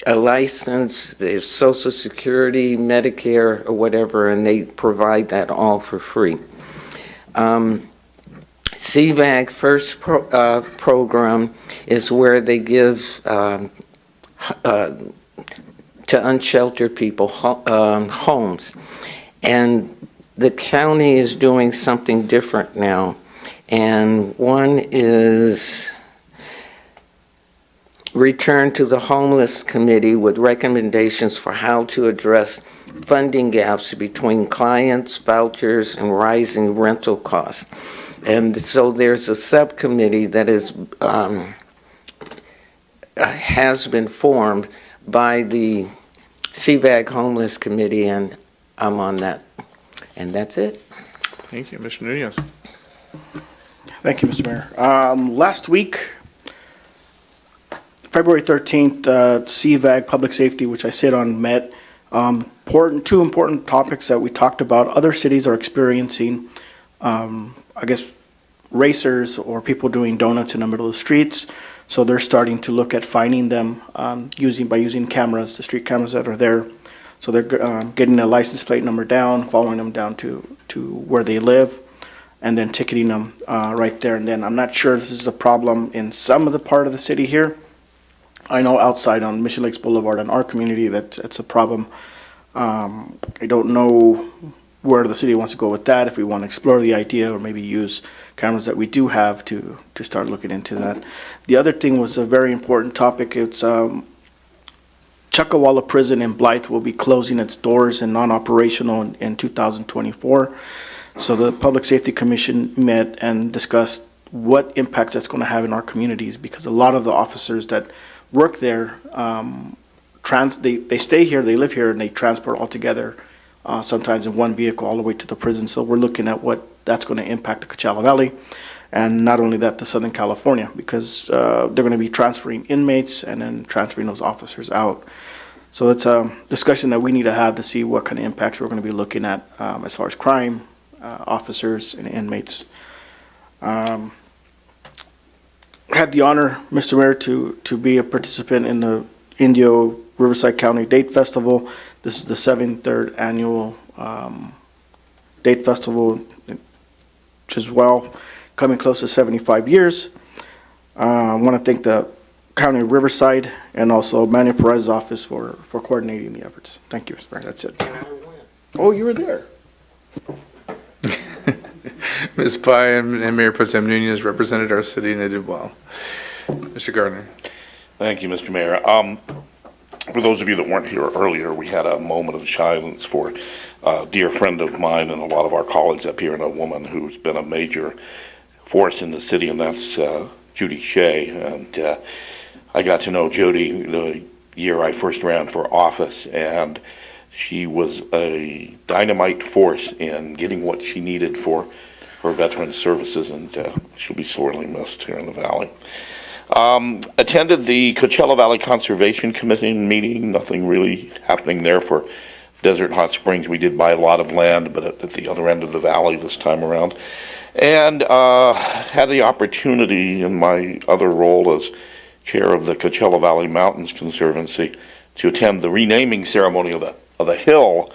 a license, there's Social Security, Medicare, or whatever, and they provide that all for free. CVAG first program is where they give to unsheltered people homes. And the county is doing something different now. And one is return to the Homeless Committee with recommendations for how to address funding gaps between clients, vouchers, and rising rental costs. And so there's a subcommittee that is has been formed by the CVAG Homeless Committee, and I'm on that. And that's it. Thank you, Mr. Nunez. Thank you, Mr. Mayor. Last week, February 13th, CVAG Public Safety, which I sit on, met. Two important topics that we talked about. Other cities are experiencing, I guess, racers or people doing donuts in the middle of the streets. So they're starting to look at finding them by using cameras, the street cameras that are there. So they're getting a license plate number down, following them down to where they live, and then ticketing them right there and then. I'm not sure if this is a problem in some of the part of the city here. I know outside on Mission Lakes Boulevard in our community that it's a problem. I don't know where the city wants to go with that, if we want to explore the idea or maybe use cameras that we do have to start looking into that. The other thing was a very important topic. It's Chuckawalla Prison in Blythe will be closing its doors and non-operational in 2024. So the Public Safety Commission met and discussed what impacts that's going to have in our communities, because a lot of the officers that work there, they stay here, they live here, and they transport all together, sometimes in one vehicle all the way to the prison. So we're looking at what that's going to impact the Coachella Valley, and not only that, to Southern California, because they're going to be transferring inmates and then transferring those officers out. So it's a discussion that we need to have to see what kind of impacts we're going to be looking at as far as crime, officers, and inmates. Had the honor, Mr. Mayor, to be a participant in the Indio Riverside County Date Festival. This is the 73rd annual Date Festival, which is coming close to 75 years. I want to thank the County of Riverside and also Manny Perez's office for coordinating the efforts. Thank you, Mr. Mayor. That's it. Oh, you were there. Ms. Pai and Mayor Pro Tem Nunez represented our city and they did well. Mr. Gardner. Thank you, Mr. Mayor. For those of you that weren't here earlier, we had a moment of silence for a dear friend of mine and a lot of our colleagues up here, and a woman who's been a major force in the city, and that's Judy Shea. And I got to know Jody the year I first ran for office, and she was a dynamite force in getting what she needed for her veteran services, and she'll be sorely missed here in the Valley. Attended the Coachella Valley Conservation Committee meeting. Nothing really happening there for Desert Hot Springs. We did buy a lot of land, but at the other end of the valley this time around. And had the opportunity in my other role as chair of the Coachella Valley Mountains Conservancy to attend the renaming ceremony of the hill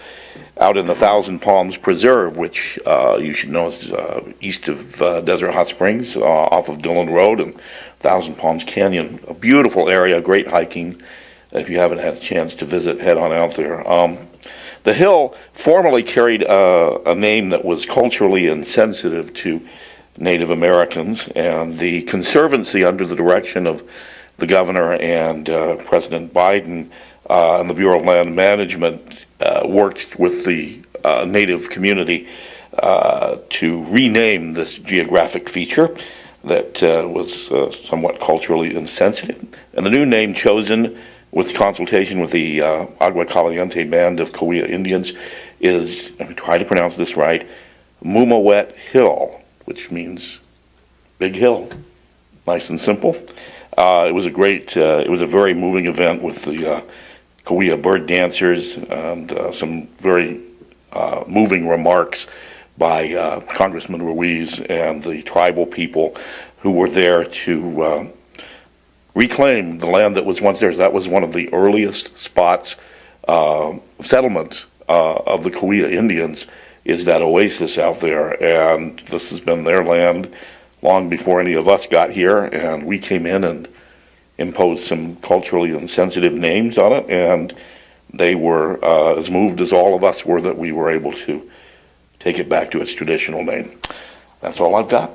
out in the Thousand Palms Preserve, which you should know is east of Desert Hot Springs, off of Dillon Road and Thousand Palms Canyon. A beautiful area, great hiking. If you haven't had a chance to visit, head on out there. The hill formerly carried a name that was culturally insensitive to Native Americans, and the Conservancy, under the direction of the governor and President Biden and the Bureau of Land Management, worked with the Native community to rename this geographic feature that was somewhat culturally insensitive. And the new name chosen, with consultation with the Agua Caliente Band of Cahuilla Indians, is, I'm going to try to pronounce this right, Mumawet Hill, which means big hill. Nice and simple. It was a very moving event with the Cahuilla bird dancers and some very moving remarks by Congressman Ruiz and the tribal people who were there to reclaim the land that was once theirs. That was one of the earliest spots of settlement of the Cahuilla Indians, is that oasis out there, and this has been their land long before any of us got here, and we came in and imposed some culturally insensitive names on it, and they were as moved as all of us were that we were able to take it back to its traditional name. That's all I've got.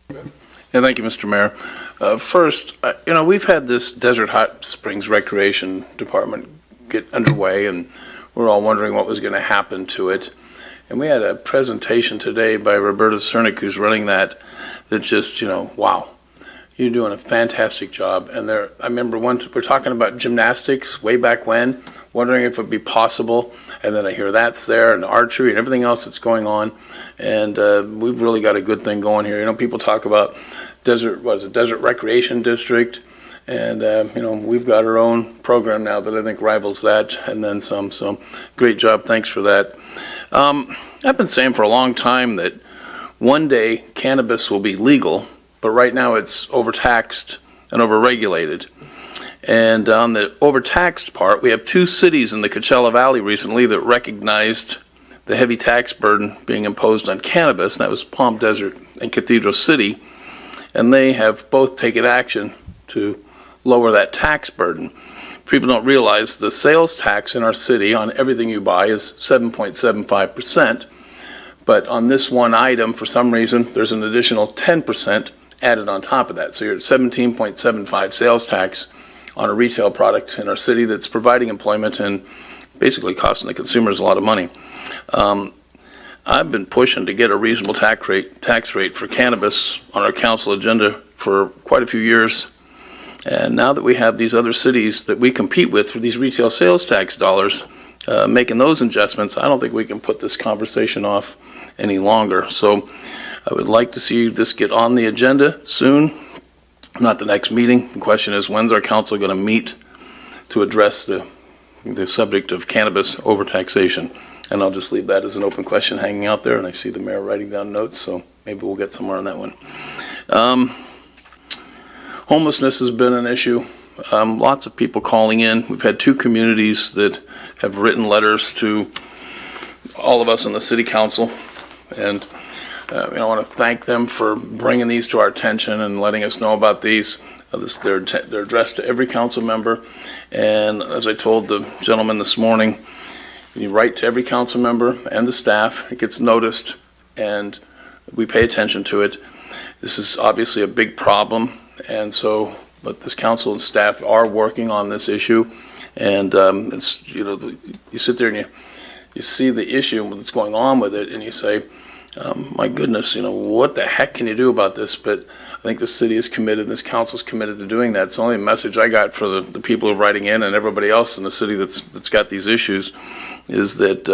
Yeah, thank you, Mr. Mayor. First, we've had this Desert Hot Springs Recreation Department get underway, and we're all wondering what was going to happen to it. And we had a presentation today by Roberta Cernick, who's running that just, wow. You're doing a fantastic job. And I remember once we're talking about gymnastics way back when, wondering if it would be possible. And then I hear that's there, and archery and everything else that's going on. And we've really got a good thing going here. People talk about Desert Recreation District. And, we've got our own program now that I think rivals that and then some. So great job. Thanks for that. I've been saying for a long time that one day cannabis will be legal, but right now it's overtaxed and overregulated. And on the overtaxed part, we have two cities in the Coachella Valley recently that recognized the heavy tax burden being imposed on cannabis, and that was Palm Desert and Cathedral City. And they have both taken action to lower that tax burden. People don't realize the sales tax in our city on everything you buy is 7.75%. But on this one item, for some reason, there's an additional 10% added on top of that. So you're at 17.75 sales tax on a retail product in our city that's providing employment and basically costing the consumers a lot of money. I've been pushing to get a reasonable tax rate for cannabis on our council agenda for quite a few years. And now that we have these other cities that we compete with for these retail sales tax dollars, making those adjustments, I don't think we can put this conversation off any longer. So I would like to see this get on the agenda soon, not the next meeting. The question is, when's our council going to meet to address the subject of cannabis overtaxation? And I'll just leave that as an open question hanging out there, and I see the mayor writing down notes, so maybe we'll get somewhere on that one. Homelessness has been an issue. Lots of people calling in. We've had 2 communities that have written letters to all of us in the city council, and I want to thank them for bringing these to our attention and letting us know about these. They're addressed to every council member, and as I told the gentleman this morning, you write to every council member and the staff. It gets noticed, and we pay attention to it. This is obviously a big problem, and so, but this council and staff are working on this issue, and it's, you sit there and you see the issue and what's going on with it, and you say, my goodness, what the heck can you do about this? But I think the city is committed, this council is committed to doing that. It's the only message I got for the people who are writing in and everybody else in the city that's got these issues is that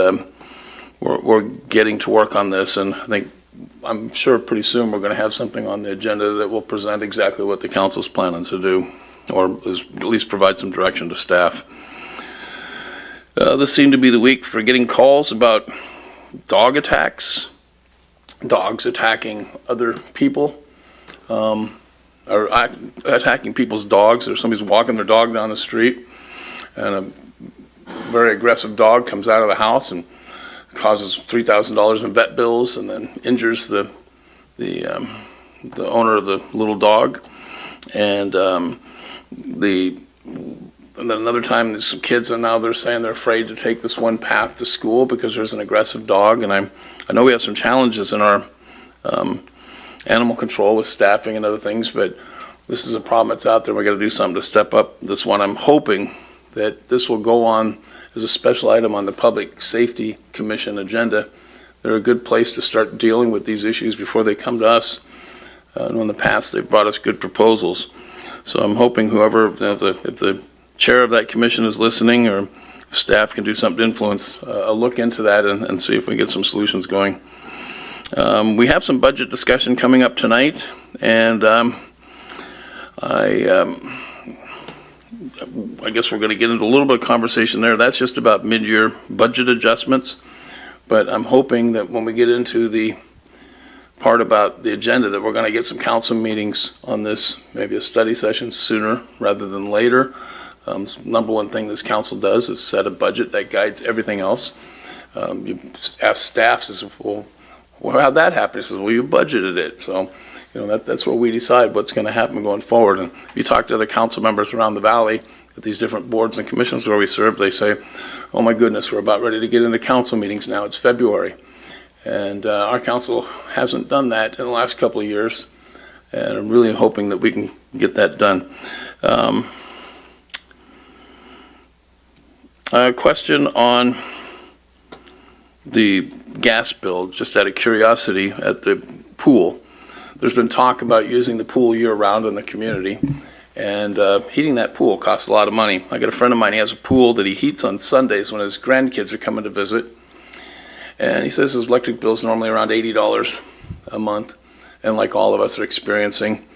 we're getting to work on this, and I'm sure pretty soon we're going to have something on the agenda that will present exactly what the council's planning to do, or at least provide some direction to staff. This seemed to be the week for getting calls about dog attacks, dogs attacking other people, or attacking people's dogs, or somebody's walking their dog down the street, and a very aggressive dog comes out of the house and causes $3,000 in vet bills, and then injures the owner of the little dog. And then another time, there's some kids, and now they're saying they're afraid to take this one path to school because there's an aggressive dog. And I know we have some challenges in our animal control with staffing and other things, but this is a problem that's out there. We got to do something to step up this one. I'm hoping that this will go on as a special item on the Public Safety Commission agenda. They're a good place to start dealing with these issues before they come to us. In the past, they've brought us good proposals. So I'm hoping whoever, if the chair of that commission is listening, or staff can do something to influence a look into that and see if we get some solutions going. We have some budget discussion coming up tonight, and I guess we're going to get into a little bit of conversation there. That's just about mid-year budget adjustments. But I'm hoping that when we get into the part about the agenda, that we're going to get some council meetings on this, maybe a study session sooner rather than later. Number one thing this council does is set a budget that guides everything else. You ask staff, says, well, how'd that happen? He says, well, you budgeted it. So, that's where we decide what's going to happen going forward. And if you talk to other council members around the valley at these different boards and commissions where we serve, they say, oh my goodness, we're about ready to get into council meetings now. It's February. And our council hasn't done that in the last couple of years. And I'm really hoping that we can get that done. A question on the gas bill, just out of curiosity, at the pool. There's been talk about using the pool year-round in the community, and heating that pool costs a lot of money. I got a friend of mine, he has a pool that he heats on Sundays when his grandkids are coming to visit, and he says his electric bill is normally around $80 a month, and like all of us are experiencing,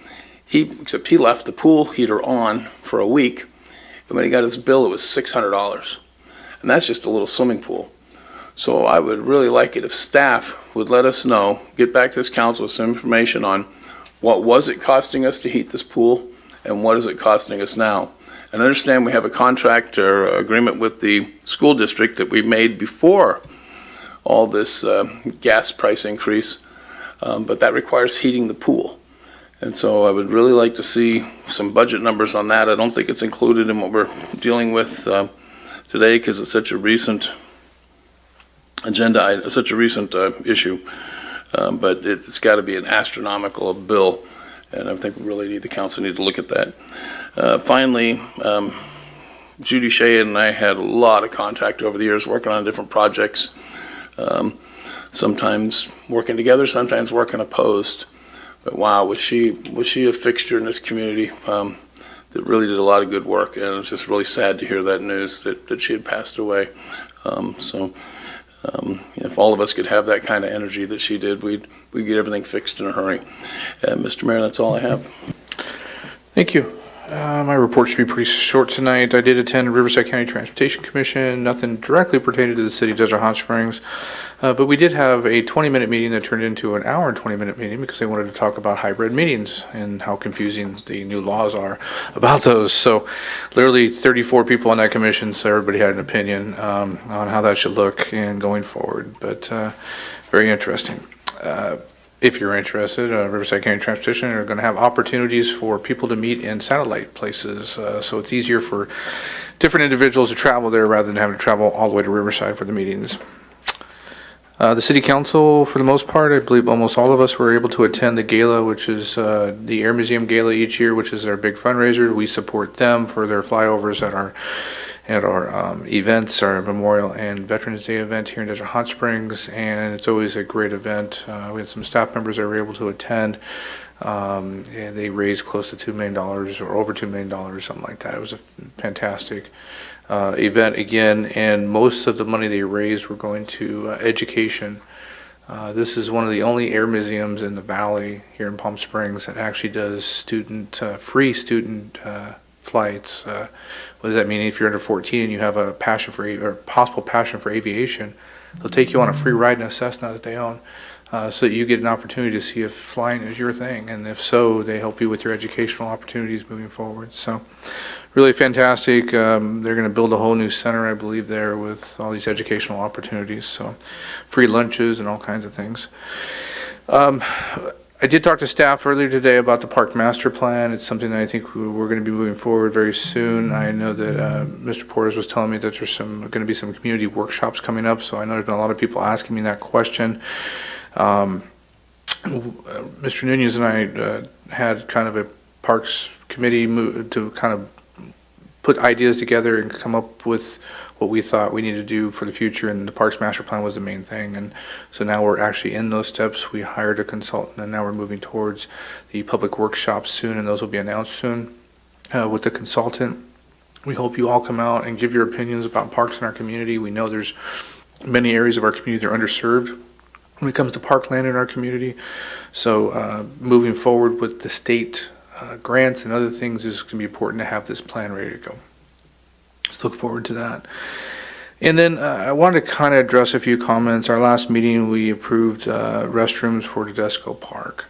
except he left the pool heater on for a week, and when he got his bill, it was $600, and that's just a little swimming pool. So I would really like it if staff would let us know, get back to this council with some information on what was it costing us to heat this pool and what is it costing us now. And I understand we have a contract or agreement with the school district that we made before all this gas price increase, but that requires heating the pool. And so I would really like to see some budget numbers on that. I don't think it's included in what we're dealing with today because it's such a recent such a recent issue. But it's got to be an astronomical bill, and I think we really need, the council need to look at that. Finally, Judy Shea and I had a lot of contact over the years working on different projects, sometimes working together, sometimes working opposed. But wow, was she a fixture in this community that really did a lot of good work, and it's just really sad to hear that news that she had passed away. If all of us could have that kind of energy that she did, we'd get everything fixed in a hurry. Mr. Mayor, that's all I have. Thank you. My report should be pretty short tonight. I did attend Riverside County Transportation Commission, nothing directly pertaining to the city of Desert Hot Springs. But we did have a 20-minute meeting that turned into an hour and 20-minute meeting because they wanted to talk about hybrid meetings and how confusing the new laws are about those. So literally 34 people on that commission, so everybody had an opinion on how that should look and going forward. But very interesting. If you're interested, Riverside County Transportation are going to have opportunities for people to meet in satellite places. So it's easier for different individuals to travel there rather than having to travel all the way to Riverside for the meetings. The City Council, for the most part, I believe almost all of us were able to attend the gala, which is the Air Museum Gala each year, which is their big fundraiser. We support them for their flyovers at our events, our Memorial and Veterans Day event here in Desert Hot Springs, and it's always a great event. We had some staff members that were able to attend, and they raised close to $2 million or over $2 million, something like that. It was a fantastic event again, and most of the money they raised were going to education. This is one of the only air museums in the valley here in Palm Springs that actually does free student flights. What does that mean? If you're under 14 and you have a passion for or possible passion for aviation, they'll take you on a free ride in a Cessna that they own, so that you get an opportunity to see if flying is your thing, and if so, they help you with your educational opportunities moving forward. So really fantastic. They're going to build a whole new center, I believe, there with all these educational opportunities, so free lunches and all kinds of things. I did talk to staff earlier today about the park master plan. It's something that I think we're going to be moving forward very soon. I know that Mr. Porter was telling me that there's going to be some community workshops coming up, so I know there's been a lot of people asking me that question. Mr. Nunez and I had kind of a parks committee to kind of put ideas together and come up with what we thought we needed to do for the future, and the Parks Master Plan was the main thing. And so now we're actually in those steps. We hired a consultant, and now we're moving towards the public workshops soon, and those will be announced soon with the consultant. We hope you all come out and give your opinions about parks in our community. We know there's many areas of our community that are underserved when it comes to parkland in our community. So moving forward with the state grants and other things is going to be important to have this plan ready to go. Let's look forward to that. And then I wanted to kind of address a few comments. Our last meeting, we approved restrooms for Tedesco Park.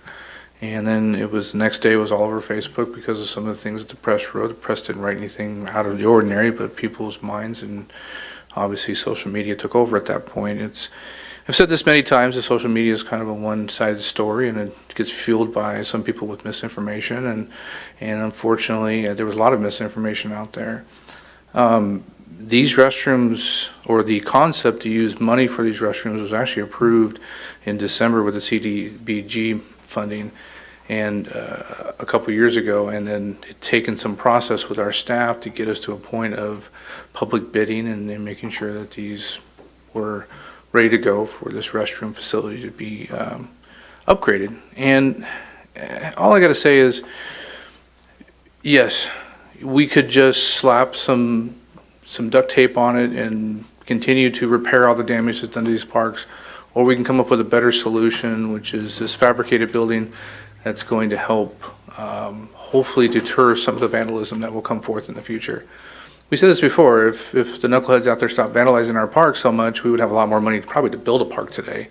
And then it was the next day was all over Facebook because of some of the things that the press wrote. The press didn't write anything out of the ordinary, but people's minds and obviously social media took over at that point. I've said this many times, the social media is kind of a one-sided story, and it gets fueled by some people with misinformation, and unfortunately there was a lot of misinformation out there. These restrooms, or the concept to use money for these restrooms, was actually approved in December with the CDBG funding and a couple years ago, and then it's taken some process with our staff to get us to a point of public bidding and making sure that these were ready to go for this restroom facility to be upgraded. And all I got to say is, yes, we could just slap some duct tape on it and continue to repair all the damage that's done to these parks, or we can come up with a better solution, which is this fabricated building that's going to help hopefully deter some of the vandalism that will come forth in the future. We said this before, if the knuckleheads out there stopped vandalizing our park so much, we would have a lot more money probably to build a park today.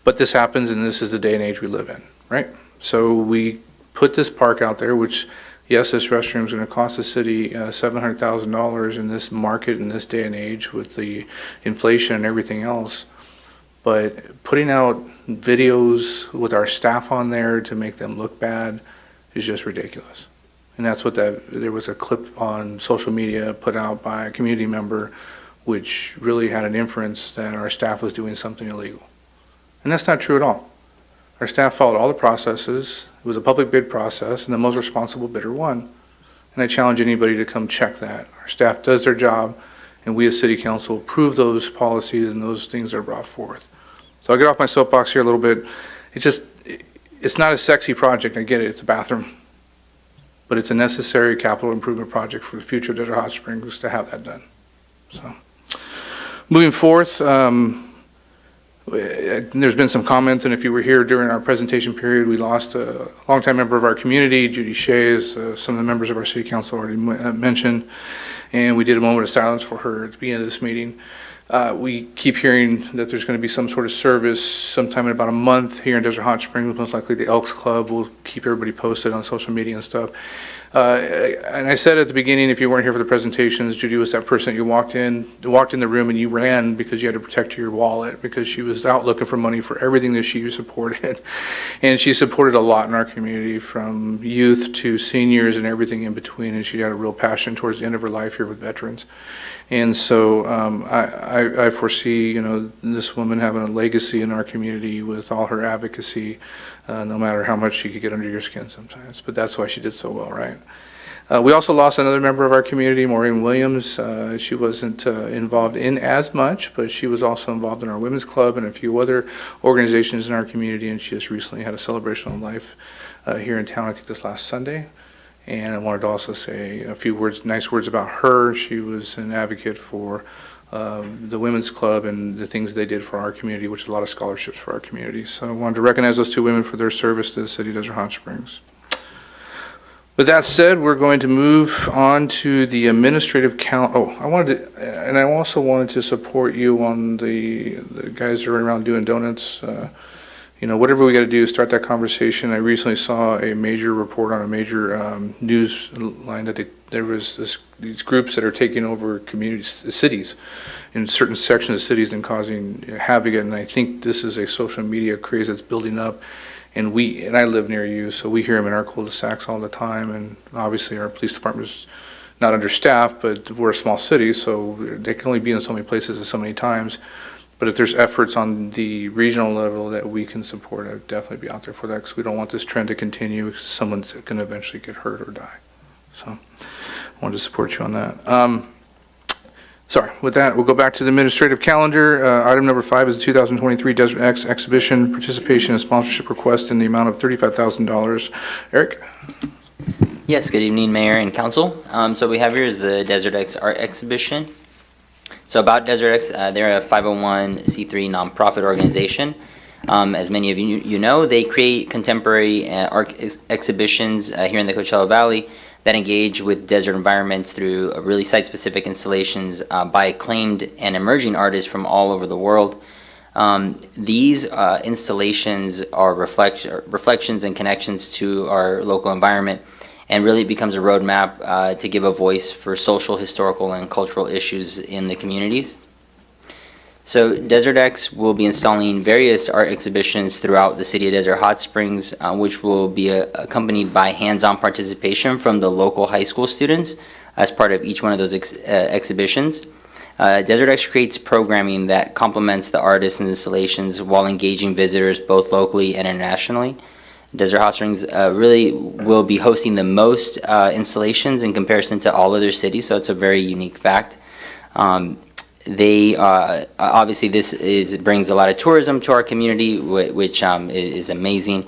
But this happens, and this is the day and age we live in, right? So we put this park out there, which, yes, this restroom is going to cost the city $700,000 in this market in this day and age with the inflation and everything else. But putting out videos with our staff on there to make them look bad is just ridiculous. And that's what there was a clip on social media put out by a community member which really had an inference that our staff was doing something illegal. And that's not true at all. Our staff followed all the processes. It was a public bid process, and the most responsible bidder won. And I challenge anybody to come check that. Our staff does their job, and we as City Council approve those policies and those things that are brought forth. So I'll get off my soapbox here a little bit. It's not a sexy project, I get it, it's a bathroom. But it's a necessary capital improvement project for the future of Desert Hot Springs to have that done. So, moving forth, there's been some comments, and if you were here during our presentation period, we lost a longtime member of our community, Judy Shea, as some of the members of our City Council already mentioned, and we did a moment of silence for her at the beginning of this meeting. We keep hearing that there's going to be some sort of service sometime in about a month here in Desert Hot Springs, most likely the Elks Club. We'll keep everybody posted on social media and stuff. And I said at the beginning, if you weren't here for the presentations, Judy was that person that you walked in the room and you ran because you had to protect your wallet because she was out looking for money for everything that she supported. And she supported a lot in our community, from youth to seniors and everything in between. And she had a real passion towards the end of her life here with veterans. And so I foresee, this woman having a legacy in our community with all her advocacy, no matter how much she could get under your skin sometimes. But that's why she did so well, right? We also lost another member of our community, Maureen Williams. She wasn't involved in as much, but she was also involved in our women's club and a few other organizations in our community. And she just recently had a celebration of life here in town, I think this last Sunday. And I wanted to also say a few nice words about her. She was an advocate for the Women's Club and the things they did for our community, which is a lot of scholarships for our community. So I wanted to recognize those two women for their service to the city of Desert Hot Springs. With that said, we're going to move on to the administrative count. I also wanted to support you on the guys that are around doing donuts. Whatever we got to do, start that conversation. I recently saw a major report on a major news line that there was these groups that are taking over communities, cities, in certain sections of cities and causing havoc. And I think this is a social media craze that's building up. And I live near you, so we hear them in our cul-de-sacs all the time. And obviously, our police department is not understaffed, but we're a small city, so they can only be in so many places and so many times. But if there's efforts on the regional level that we can support, I'd definitely be out there for that, because we don't want this trend to continue, because someone's going to eventually get hurt or die. So I wanted to support you on that. With that, we'll go back to the administrative calendar. Item number 5 is the 2023 Desert X Exhibition Participation and Sponsorship Request in the amount of $35,000. Eric? Yes, good evening, Mayor and Council. So we have here is the Desert X Art Exhibition. So about Desert X, they're a 501c3 nonprofit organization. As many of you know, they create contemporary art exhibitions here in the Coachella Valley that engage with desert environments through really site-specific installations by acclaimed and emerging artists from all over the world. These installations are reflections and connections to our local environment, and really becomes a roadmap to give a voice for social, historical, and cultural issues in the communities. So Desert X will be installing various art exhibitions throughout the city of Desert Hot Springs, which will be accompanied by hands-on participation from the local high school students as part of each one of those exhibitions. Desert X creates programming that complements the artists and installations while engaging visitors both locally and internationally. Desert Hot Springs really will be hosting the most installations in comparison to all other cities, so it's a very unique fact. Obviously this brings a lot of tourism to our community, which is amazing.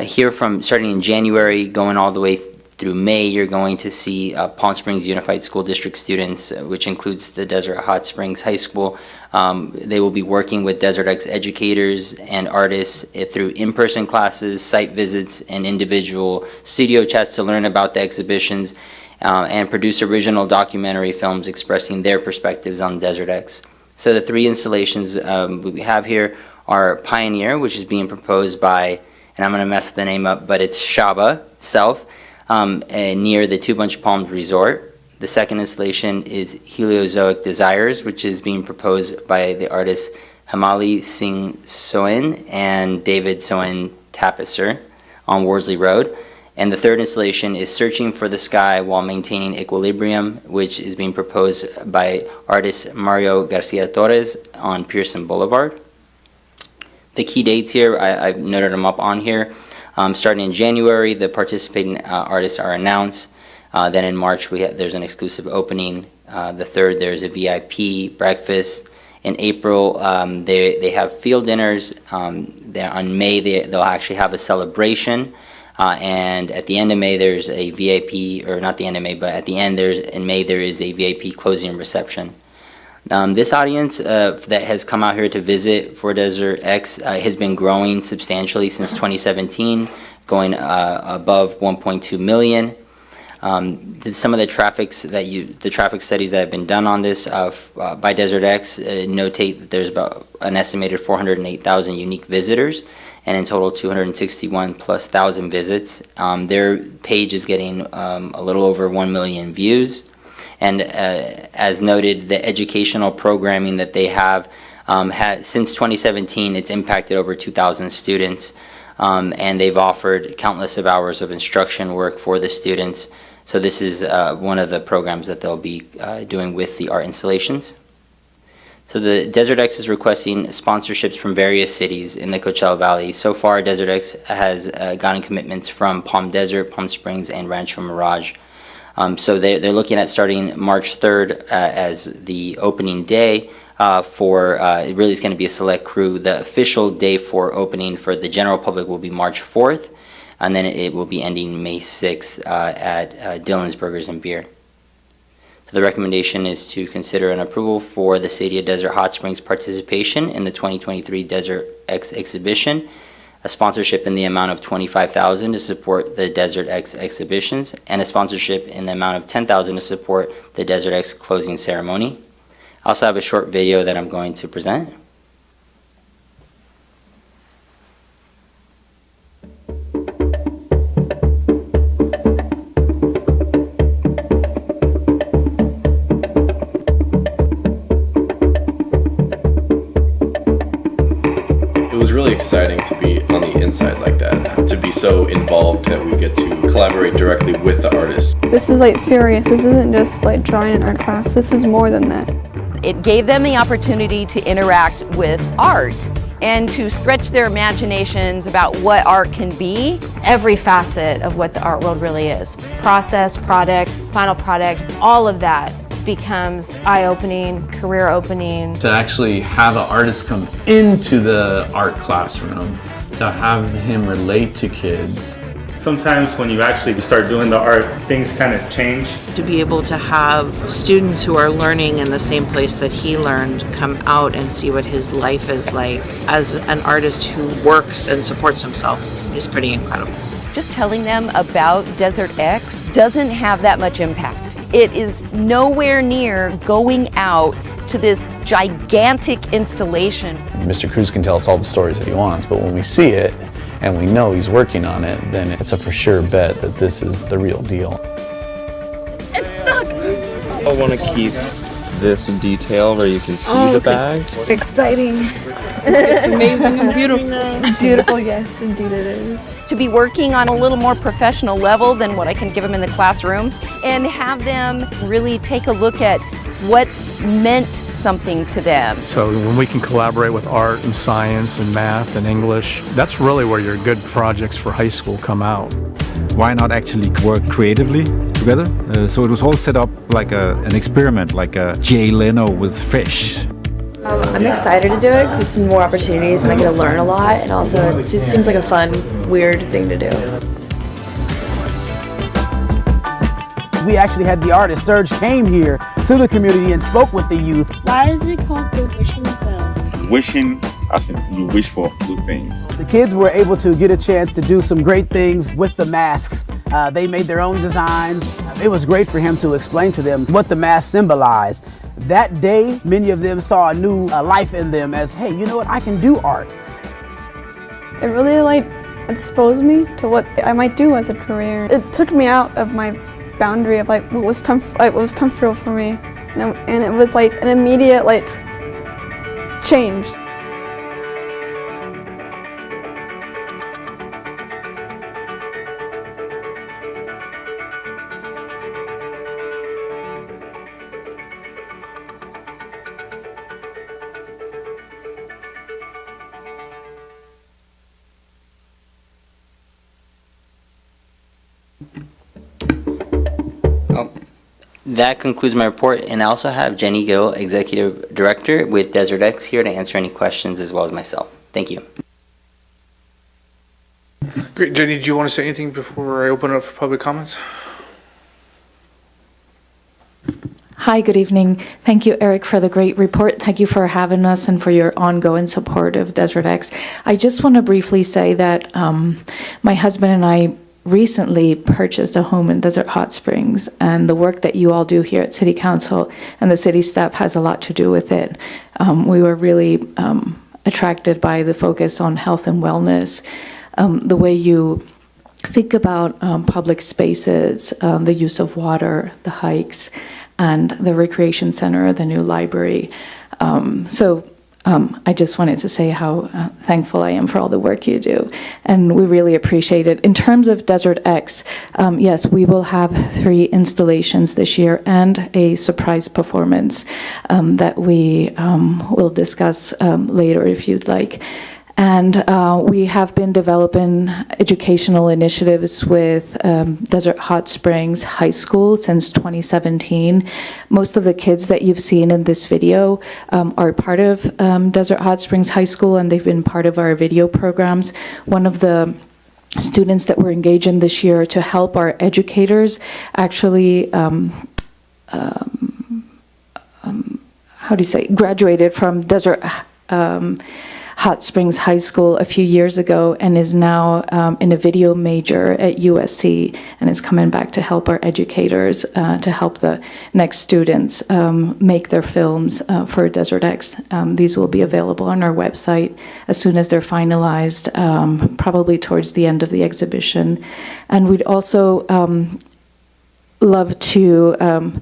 Here from starting in January going all the way through May, you're going to see Palm Springs Unified School District students, which includes the Desert Hot Springs High School. They will be working with Desert X educators and artists through in-person classes, site visits, and individual studio chats to learn about the exhibitions and produce original documentary films expressing their perspectives on Desert X. So the 3 installations we have here are Pioneer, which is being proposed by, and I'm going to mess the name up, but it's Shaba Self, near the Two Bunch Palms Resort. The second installation is Heliozoic Desires, which is being proposed by the artists Hamali Singh Soin and David Soin Tapisser on Worsley Road. And the third installation is Searching for the Sky While Maintaining Equilibrium, which is being proposed by artist Mario Garcia Torres on Pearson Boulevard. The key dates here, I've noted them up on here. Starting in January, the participating artists are announced. Then in March, there's an exclusive opening. The 3rd, there's a VIP breakfast. In April, they have field dinners. On May, they'll actually have a celebration. And at the end of May, there's a VIP, or not the end of May, but at the end, in May, there is a VIP closing reception. This audience that has come out here to visit for Desert X has been growing substantially since 2017, going above 1.2 million. Some of the traffic studies that have been done on this by Desert X notate that there's about an estimated 408,000 unique visitors, and in total 261,000+ visits. Their page is getting a little over 1 million views. And as noted, the educational programming that they have since 2017, it's impacted over 2,000 students, and they've offered countless of hours of instruction work for the students. So this is one of the programs that they'll be doing with the art installations. So the Desert X is requesting sponsorships from various cities in the Coachella Valley. So far, Desert X has gotten commitments from Palm Desert, Palm Springs, and Rancho Mirage. So they're looking at starting March 3rd as the opening day for, it really is going to be a select crew. The official day for opening for the general public will be March 4th, and then it will be ending May 6th at Dylan's Burgers and Beer. So the recommendation is to consider an approval for the City of Desert Hot Springs participation in the 2023 Desert X exhibition, a sponsorship in the amount of $25,000 to support the Desert X exhibitions, and a sponsorship in the amount of $10,000 to support the Desert X closing ceremony. I also have a short video that I'm going to present. It was really exciting to be on the inside like that, to be so involved that we get to collaborate directly with the artists. This is like serious. This isn't just like drawing in art class. This is more than that. It gave them the opportunity to interact with art and to stretch their imaginations about what art can be. Every facet of what the art world really is. Process, product, final product, all of that becomes eye-opening, career-opening. To actually have an artist come into the art classroom, to have him relate to kids. Sometimes when you actually start doing the art, things kind of change. To be able to have students who are learning in the same place that he learned come out and see what his life is like as an artist who works and supports himself is pretty incredible. Just telling them about Desert X doesn't have that much impact. It is nowhere near going out to this gigantic installation. Mr. Cruz can tell us all the stories that he wants, but when we see it and we know he's working on it, then it's a for sure bet that this is the real deal. It's stuck! I want to keep this detail where you can see the bags. Exciting. It's amazing and beautiful. Beautiful, yes, indeed it is. To be working on a little more professional level than what I can give them in the classroom, and have them really take a look at what meant something to them. So when we can collaborate with art and science and math and English, that's really where your good projects for high school come out. Why not actually work creatively together? So it was all set up like an experiment, like a Jay Leno with fish. I'm excited to do it because it's more opportunities and I get to learn a lot, and also it just seems like a fun, weird thing to do. We actually had the artist, Serge, came here to the community and spoke with the youth. Why is it called the wishing well? Wishing, as in you wish for good things. The kids were able to get a chance to do some great things with the masks. They made their own designs. It was great for him to explain to them what the masks symbolized. That day, many of them saw a new life in them as, hey, you know what, I can do art. It really exposed me to what I might do as a career. It took me out of my boundary of what was comfortable for me, and it was like an immediate change. That concludes my report, and I also have Jenny Gill, Executive Director with Desert X, here to answer any questions as well as myself. Thank you. Great. Jenny, do you want to say anything before I open it up for public comments? Hi, good evening. Thank you, Eric, for the great report. Thank you for having us and for your ongoing support of Desert X. I just want to briefly say that my husband and I recently purchased a home in Desert Hot Springs, and the work that you all do here at City Council and the city staff has a lot to do with it. We were really attracted by the focus on health and wellness, the way you think about public spaces, the use of water, the hikes, and the recreation center, the new library. I just wanted to say how thankful I am for all the work you do, and we really appreciate it. In terms of Desert X, yes, we will have 3 installations this year and a surprise performance that we will discuss later if you'd like. And we have been developing educational initiatives with Desert Hot Springs High School since 2017. Most of the kids that you've seen in this video are part of Desert Hot Springs High School, and they've been part of our video programs. One of the students that we're engaged in this year to help our educators actually graduated from Desert Hot Springs High School a few years ago and is now in a video major at USC, and is coming back to help our educators to help the next students make their films for Desert X. These will be available on our website as soon as they're finalized, probably towards the end of the exhibition. And we'd also love to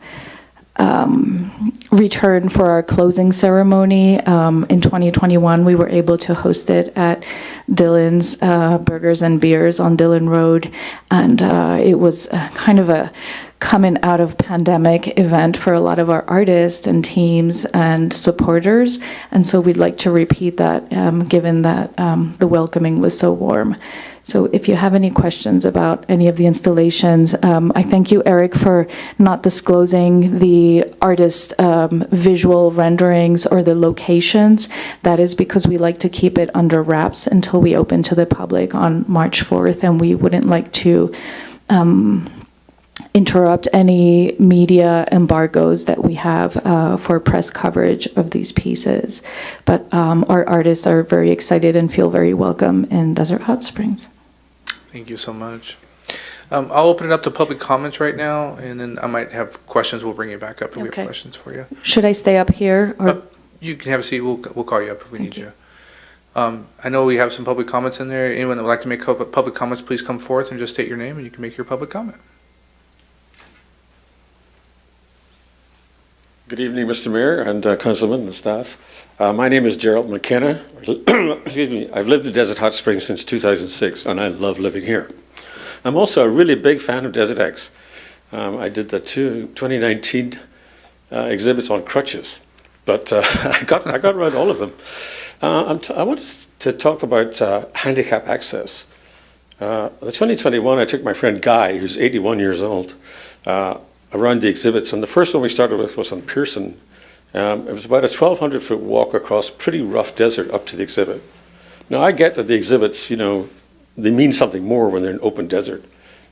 return for our closing ceremony. In 2021, we were able to host it at Dylan's Burgers and Beers on Dillon Road, and it was kind of a coming out of pandemic event for a lot of our artists and teams and supporters, and so we'd like to repeat that given that the welcoming was so warm. So if you have any questions about any of the installations, I thank you, Eric, for not disclosing the artist visual renderings or the locations. That is because we like to keep it under wraps until we open to the public on March 4th, and we wouldn't like to interrupt any media embargoes that we have for press coverage of these pieces. But our artists are very excited and feel very welcome in Desert Hot Springs. Thank you so much. I'll open it up to public comments right now, and then I might have questions. We'll bring you back up if we have questions for you. Should I stay up here? Or? You can have a seat. We'll call you up if we need you. I know we have some public comments in there. Anyone that would like to make public comments, please come forth and just state your name, and you can make your public comment. Good evening, Mr. Mayor and Councilman and staff. My name is Gerald McKenna. Excuse me. I've lived in Desert Hot Springs since 2006, and I love living here. I'm also a really big fan of Desert X. I did the 2019 exhibits on crutches, but I got around all of them. I wanted to talk about handicap access. The 2021, I took my friend Guy, who's 81 years old, around the exhibits, and the first one we started with was on Pursuant. It was about a 1,200-foot walk across pretty rough desert up to the exhibit. Now, I get that the exhibits, you know, they mean something more when they're in open desert,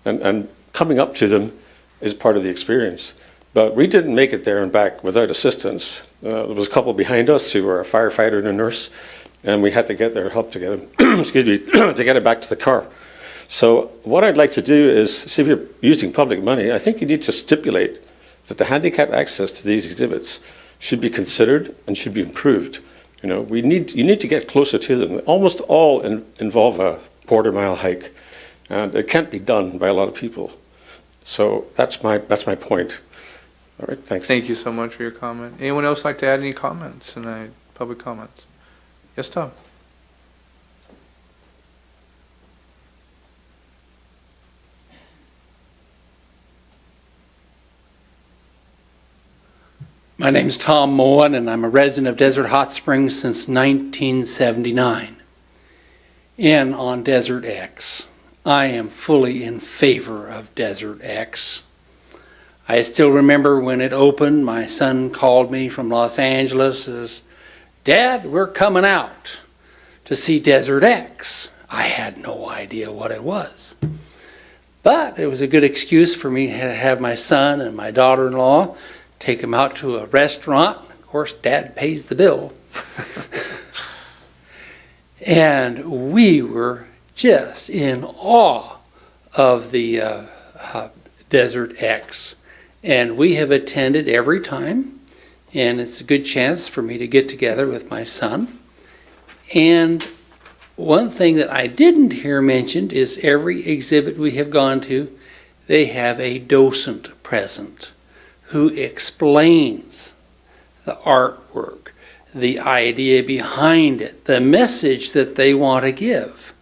and coming up to them is part of the experience. But we didn't make it there and back without assistance. There was a couple behind us who were a firefighter and a nurse, and we had to get their help to get them, excuse me, to get it back to the car. So what I'd like to do is, see if you're using public money, I think you need to stipulate that the handicap access to these exhibits should be considered and should be improved. You know, you need to get closer to them. Almost all involve a quarter-mile hike, and it can't be done by a lot of people. So that's my point. All right, thanks. Thank you so much for your comment. Anyone else like to add any comments tonight? Public comments? Yes, Tom. My name is Tom Moen, and I'm a resident of Desert Hot Springs since 1979. In on Desert X. I am fully in favor of Desert X. I still remember when it opened, my son called me from Los Angeles, says, "Dad, we're coming out to see Desert X." I had no idea what it was. But it was a good excuse for me to have my son and my daughter-in-law take them out to a restaurant. Of course, Dad pays the bill. And we were just in awe of the Desert X. And we have attended every time, and it's a good chance for me to get together with my son. And one thing that I didn't hear mentioned is every exhibit we have gone to, they have a docent present who explains the artwork, the idea behind it, the message that they want to give.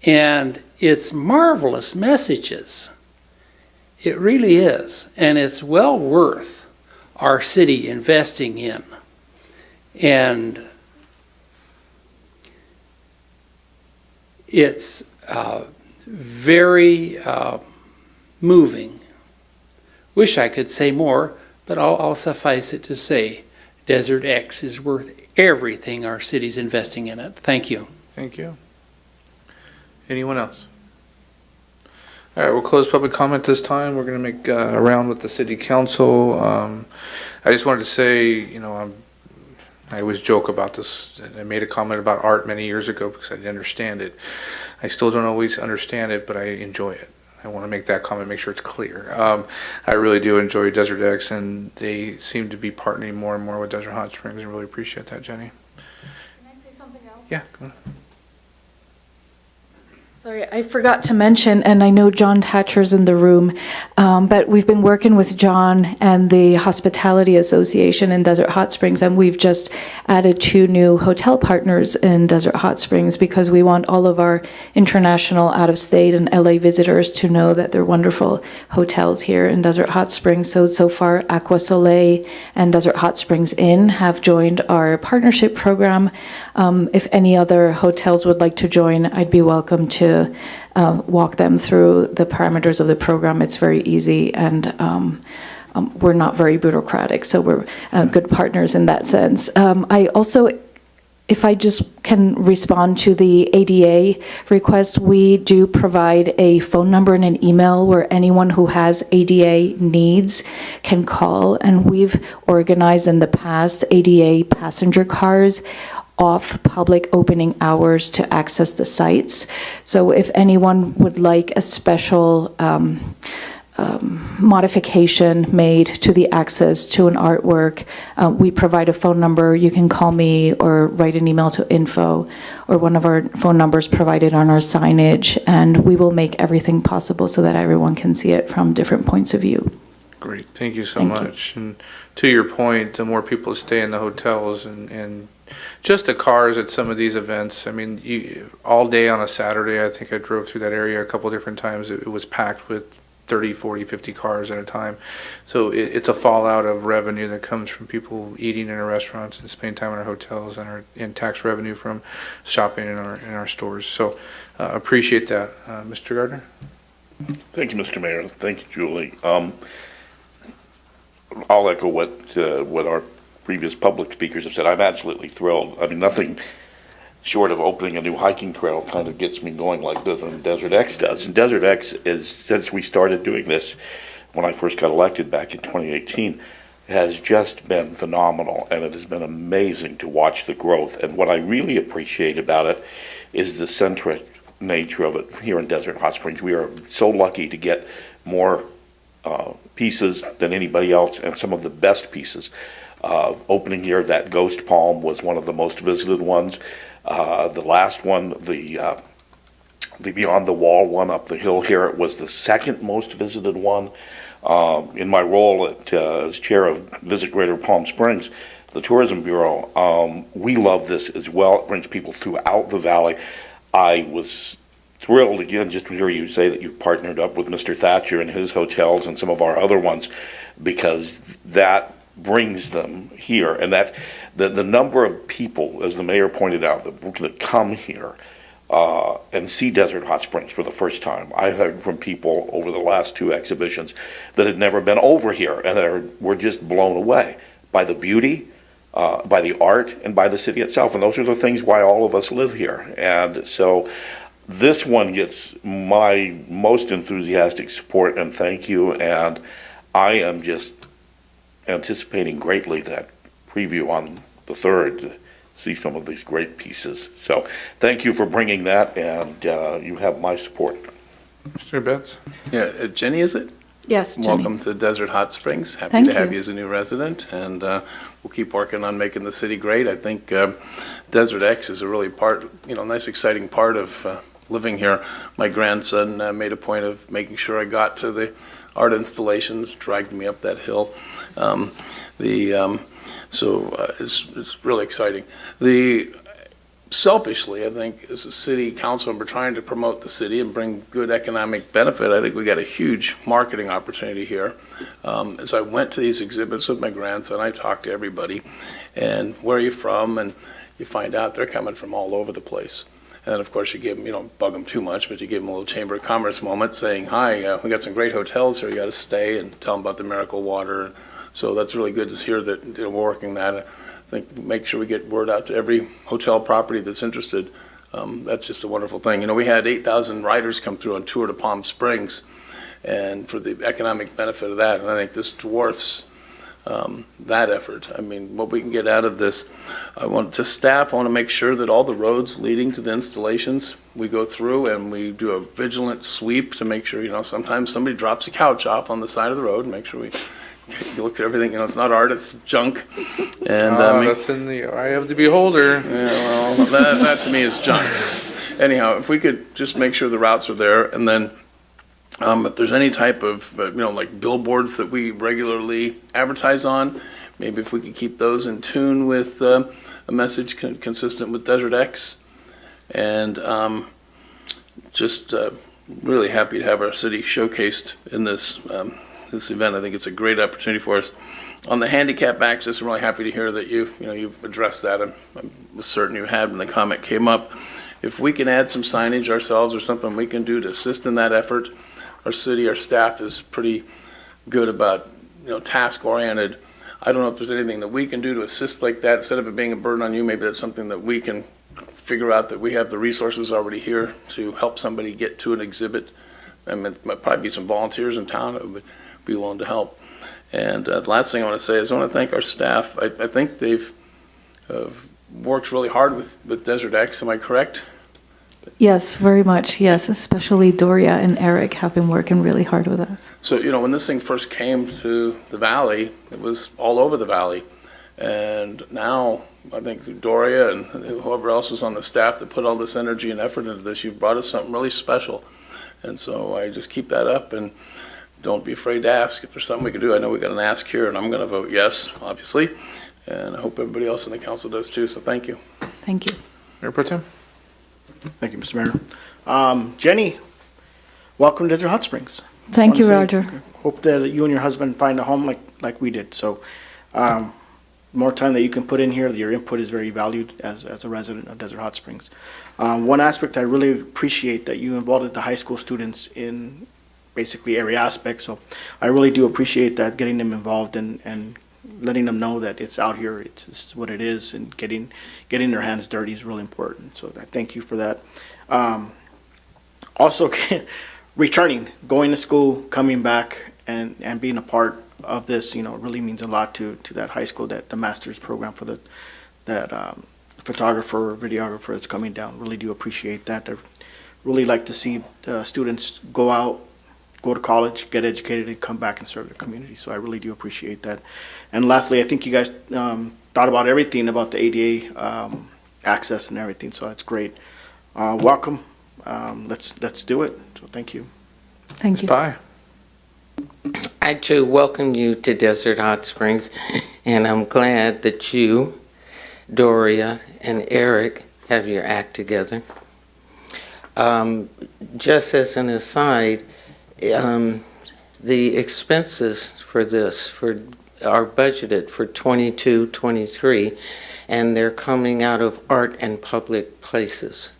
And it's marvelous messages. It really is. And it's well worth our city investing in. And it's very moving. Wish I could say more, but I'll suffice it to say Desert X is worth everything our city's investing in it. Thank you. Thank you. Anyone else? All right, we'll close public comment this time. We're going to make a round with the city council. I just wanted to say, you know, I always joke about this. I made a comment about art many years ago because I didn't understand it. I still don't always understand it, but I enjoy it. I want to make that comment, make sure it's clear. I really do enjoy Desert X, and they seem to be partnering more and more with Desert Hot Springs. I really appreciate that, Jenny. Can I say something else? Yeah, go on. Sorry, I forgot to mention, and I know John Thatcher's in the room, but we've been working with John and the Hospitality Association in Desert Hot Springs, and we've just added 2 new hotel partners in Desert Hot Springs because we want all of our international, out-of-state, and LA visitors to know that there are wonderful hotels here in Desert Hot Springs. So far, Aqua Soleil and Desert Hot Springs Inn have joined our partnership program. If any other hotels would like to join, I'd be welcome to walk them through the parameters of the program. It's very easy, and we're not very bureaucratic, so we're good partners in that sense. I also, if I just can respond to the ADA request, we do provide a phone number and an email where anyone who has ADA needs can call, and we've organized in the past ADA passenger cars off public opening hours to access the sites. So if anyone would like a special modification made to the access to an artwork, we provide a phone number. You can call me or write an email to info or one of our phone numbers provided on our signage, and we will make everything possible so that everyone can see it from different points of view. Great, thank you so much. And to your point, the more people stay in the hotels and just the cars at some of these events, I mean, all day on a Saturday, I think I drove through that area a couple different times. It was packed with 30, 40, 50 cars at a time. So it's a fallout of revenue that comes from people eating in our restaurants and spending time in our hotels and tax revenue from shopping in our stores. So appreciate that. Mr. Gardner? Thank you, Mr. Mayor. Thank you, Julie. I'll echo what our previous public speakers have said. I'm absolutely thrilled. I mean, nothing short of opening a new hiking trail kind of gets me going like Desert X does. And Desert X is, since we started doing this when I first got elected back in 2018, has just been phenomenal, and it has been amazing to watch the growth. And what I really appreciate about it is the centric nature of it here in Desert Hot Springs. We are so lucky to get more pieces than anybody else, and some of the best pieces. Opening here, that Ghost Palm was one of the most visited ones. The last one, the Beyond the Wall one up the hill here, it was the second most visited one. In my role as chair of Visit Greater Palm Springs, the Tourism Bureau, we love this as well. It brings people throughout the valley. I was thrilled again just to hear you say that you've partnered up with Mr. Thatcher and his hotels and some of our other ones, because that brings them here, and that the number of people, as the mayor pointed out, that come here and see Desert Hot Springs for the first time. I've heard from people over the last 2 exhibitions that had never been over here and that were just blown away by the beauty, by the art, and by the city itself. And those are the things why all of us live here. And so this one gets my most enthusiastic support and thank you. And I am just anticipating greatly that preview on the 3rd to see some of these great pieces. So thank you for bringing that, and you have my support. Mr. Betts? Yeah, Jenny, is it? Yes, Jenny. Welcome to Desert Hot Springs. Happy Thank to have you. you as a new resident, and we'll keep working on making the city great. I think Desert X is a really nice, exciting part of living here. My grandson made a point of making sure I got to the art installations, dragged me up that hill. It's really exciting. Selfishly, I think, as a city council member trying to promote the city and bring good economic benefit, I think we got a huge marketing opportunity here. As I went to these exhibits with my grandson, I talked to everybody, and where are you from? And you find out they're coming from all over the place. And then, of course, you give them, you don't bug them too much, but you give them a little Chamber of Commerce moment saying, hi, we got some great hotels here, you got to stay, and tell them about the miracle water. So that's really good to hear that we're working that. I think make sure we get word out to every hotel property that's interested. That's just a wonderful thing. We had 8,000 riders come through on tour to Palm Springs, and for the economic benefit of that, and I think this dwarfs that effort. I mean, what we can get out of this. I want to make sure that all the roads leading to the installations we go through and we do a vigilant sweep to make sure, sometimes somebody drops a couch off on the side of the road and make sure you look at everything, it's not art, it's junk. And that's in the eye of the beholder. Yeah, well, that to me is junk. Anyhow, if we could just make sure the routes are there, and then if there's any type of, like billboards that we regularly advertise on, maybe if we could keep those in tune with a message consistent with Desert X. And just really happy to have our city showcased in this event. I think it's a great opportunity for us. On the handicap access, I'm really happy to hear that you've addressed that. I was certain you had when the comment came up. If we can add some signage ourselves or something we can do to assist in that effort, our city, our staff is pretty good about, task-oriented. I don't know if there's anything that we can do to assist like that. Instead of it being a burden on you, maybe that's something that we can figure out, that we have the resources already here to help somebody get to an exhibit. I mean, there might probably be some volunteers in town that would be willing to help. And the last thing I want to say is I want to thank our staff. I think they've worked really hard with Desert X. Am I correct? Yes, very much. Yes, especially Doria and Eric have been working really hard with us. So, when this thing first came to the valley, it was all over the valley. And now, I think Doria and whoever else was on the staff that put all this energy and effort into this, you've brought us something really special. And so I just keep that up, and don't be afraid to ask if there's something we can do. I know we got an ask here, and I'm going to vote yes, obviously. And I hope everybody else in the council does too, so thank you. Thank you. Mayor Pro Tem? Thank you, Mr. Mayor. Jenny, welcome to Desert Hot Springs. Thank you, Roger. Hope that you and your husband find a home like we did. So more time that you can put in here, your input is very valued as a resident of Desert Hot Springs. One aspect I really appreciate that you involved the high school students in basically every aspect. So I really do appreciate that, getting them involved and letting them know that it's out here, it's what it is, and getting their hands dirty is really important. So I thank you for that. Also, returning, going to school, coming back, and being a part of this, really means a lot to that high school, that the master's program for that photographer, videographer that's coming down. Really do appreciate that. I really like to see students go out, go to college, get educated, and come back and serve their community. So I really do appreciate that. And lastly, I think you guys thought about everything about the ADA access and everything. So that's great. Welcome. Let's do it. So thank you. Thank you. Bye. I too welcome you to Desert Hot Springs, and I'm glad that you, Doria, and Eric have your act together. Just as an aside, the expenses for this are budgeted for 22-23, and they're coming out of art and public places.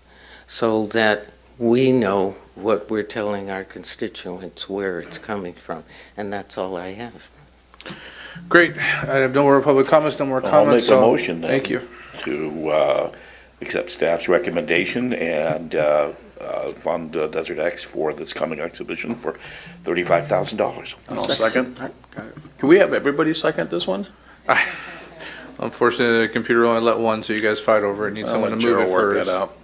so that we know what we're telling our constituents, where it's coming from. And that's all I have. Great. I have no more public comments, no more I'll comments. make a so motion then. Thank you. To accept staff's recommendation and fund Desert X for this coming exhibition for $35,000. I'll second. Can we have everybody second this one? Unfortunately, the computer only let one, so you guys fight over it. Need someone to move it work first. that out.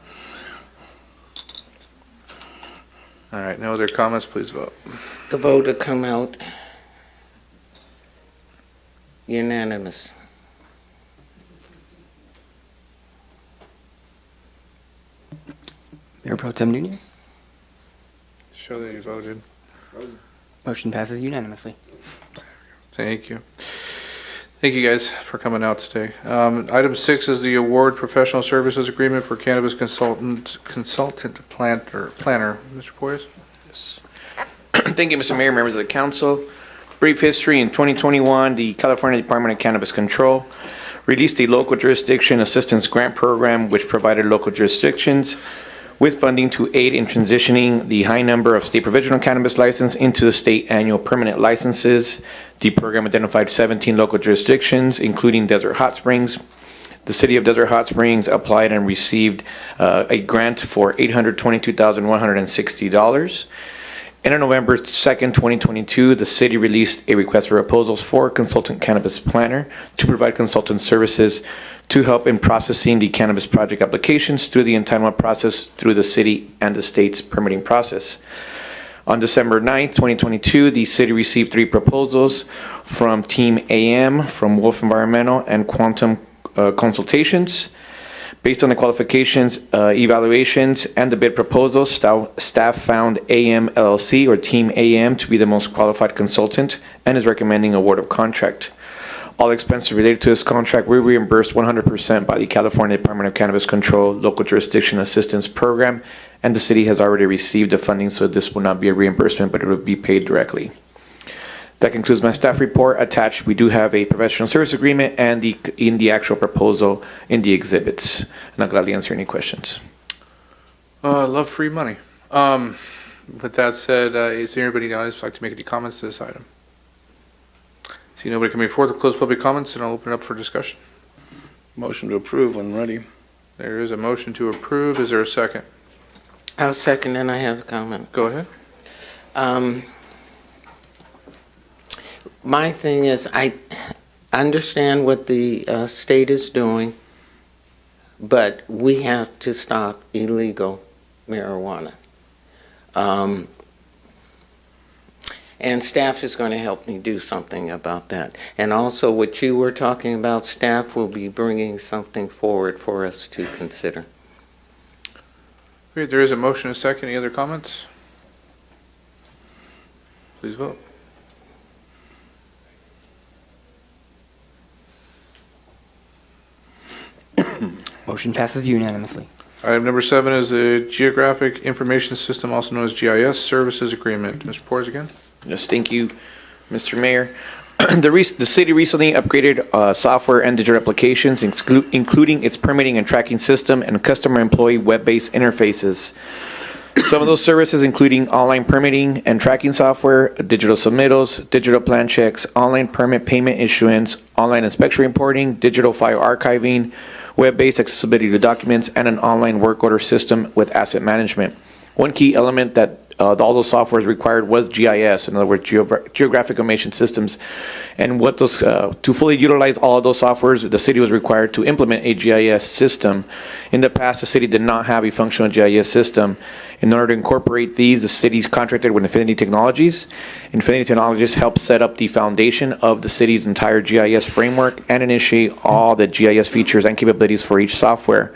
All right, no other comments, please vote. The vote will come out unanimous. Mayor Pro Tem Nunez. Show that you voted. Motion passes unanimously. Thank you. Thank you guys for coming out today. Item 6 is the award professional services agreement for cannabis consultant planner. Mr. Poyes? Thank you, Mr. Mayor, members of the council. Brief history: in 2021, the California Department of Cannabis Control released a local jurisdiction assistance grant program which provided local jurisdictions with funding to aid in transitioning the high number of state provisional cannabis license into the state annual permanent licenses. The program identified 17 local jurisdictions, including Desert Hot Springs. The city of Desert Hot Springs applied and received a grant for $822,160. And on November 2nd, 2022, the city released a request for proposals for a consultant cannabis planner to provide consultant services to help in processing the cannabis project applications through the entitlement process through the city and the state's permitting process. On December 9th, 2022, the city received 3 proposals from Team AM, from Wolf Environmental, and Quantum Consultations. Based on the qualifications, evaluations, and the bid proposals, staff found AM LLC or Team AM to be the most qualified consultant and is recommending award of contract. All expenses related to this contract were reimbursed 100% by the California Department of Cannabis Control Local Jurisdiction Assistance Program, and the city has already received the funding, so this will not be a reimbursement, but it will be paid directly. That concludes my staff report. Attached, we do have a professional service agreement and in the actual proposal in the exhibits. And I'll gladly answer any questions. I love free money. With that said, is there anybody in the audience who'd like to make any comments to this item? See nobody coming forward to close public comments, and I'll open it up for discussion. Motion to approve when ready. There is a motion to approve. Is there a second? I'll second, and I have a comment. Go ahead. My thing is, I understand what the state is doing, but we have to stop illegal marijuana. And staff is going to help me do something about that. And also what you were talking about, staff will be bringing something forward for us to consider. Great, there is a motion and a second. Any other comments? Please vote. Motion passes unanimously. Item number 7 is the Geographic Information System, also known as GIS, Services Agreement. Mr. Poyes again? Yes, thank you, Mr. Mayor. The city recently upgraded software and digital applications, including its permitting and tracking system and customer employee web-based interfaces. Some of those services including online permitting and tracking software, digital submittals, digital plan checks, online permit payment issuance, online inspection reporting, digital file archiving, web-based accessibility to documents, and an online work order system with asset management. One key element that all those softwares required was GIS, in other words, Geographic Information Systems. And what those, to fully utilize all of those softwares, the city was required to implement a GIS system. In the past, the city did not have a functional GIS system. In order to incorporate these, the city's contracted with Infinity Technologies. Infinity Technologies helped set up the foundation of the city's entire GIS framework and initiate all the GIS features and capabilities for each software.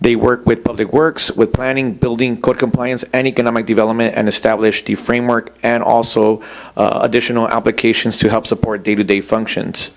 They work with Public Works, with planning, building, code compliance, and economic development, and establish the framework and also additional applications to help support day-to-day functions.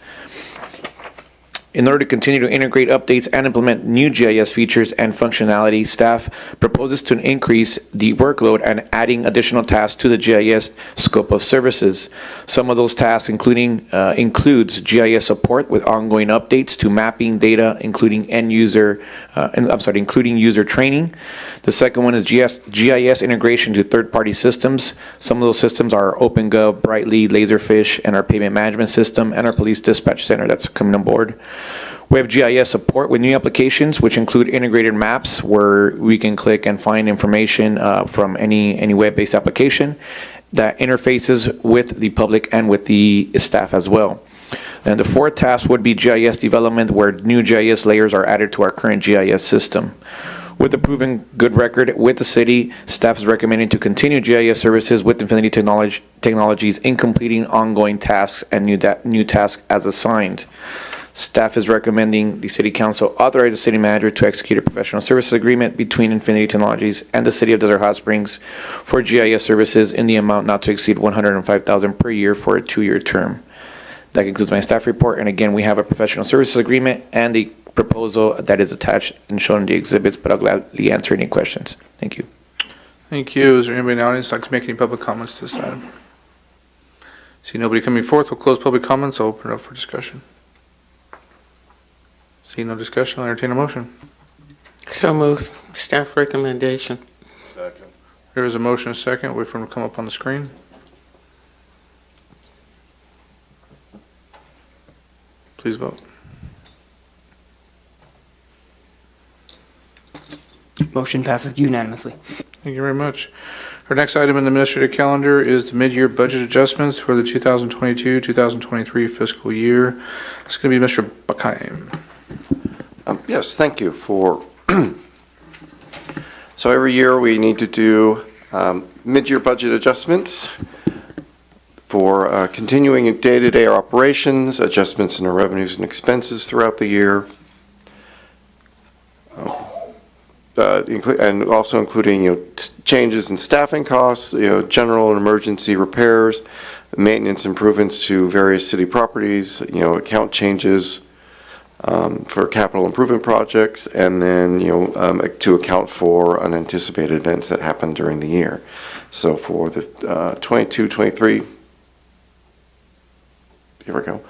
In order to continue to integrate updates and implement new GIS features and functionality, staff proposes to increase the workload and adding additional tasks to the GIS scope of services. Some of those tasks includes GIS support with ongoing updates to mapping data, including including user training. The second one is GIS integration to third-party systems. Some of those systems are OpenGov, Brightly, Laserfish, and our payment management system, and our police dispatch center that's coming on board. We have GIS support with new applications, which include integrated maps where we can click and find information from any web-based application that interfaces with the public and with the staff as well. And the fourth task would be GIS development, where new GIS layers are added to our current GIS system. With a proven good record with the city, staff is recommending to continue GIS services with Infinity Technologies in completing ongoing tasks and new tasks as assigned. Staff is recommending the City Council authorize the City Manager to execute a professional services agreement between Infinity Technologies and the City of Desert Hot Springs for GIS services in the amount not to exceed $105,000 per year for a 2-year term. That concludes my staff report, and again, we have a professional services agreement and the proposal that is attached and shown in the exhibits, but I'll gladly answer any questions. Thank you. Thank you. Is there anybody in the audience who'd like to make any public comments to this item? See nobody coming forth, we'll close public comments. I'll open it up for discussion. See no discussion, I'll entertain a motion. So moved. Staff recommendation. Second. There is a motion, a second. Wait for them to come up on the screen. Please vote. Motion passes unanimously. Thank you very much. Our next item in the administrative calendar is the mid-year budget adjustments for the 2022-2023 fiscal year. It's going to be Mr. Buckheim. Yes, thank you for. So every year we need to do mid-year budget adjustments for continuing day-to-day operations, adjustments in our revenues and expenses throughout the year, and also including changes in staffing costs, general and emergency repairs, maintenance improvements to various city properties, account changes for capital improvement projects, and then to account for unanticipated events that happen during the year. So for the 22-23. Here we go.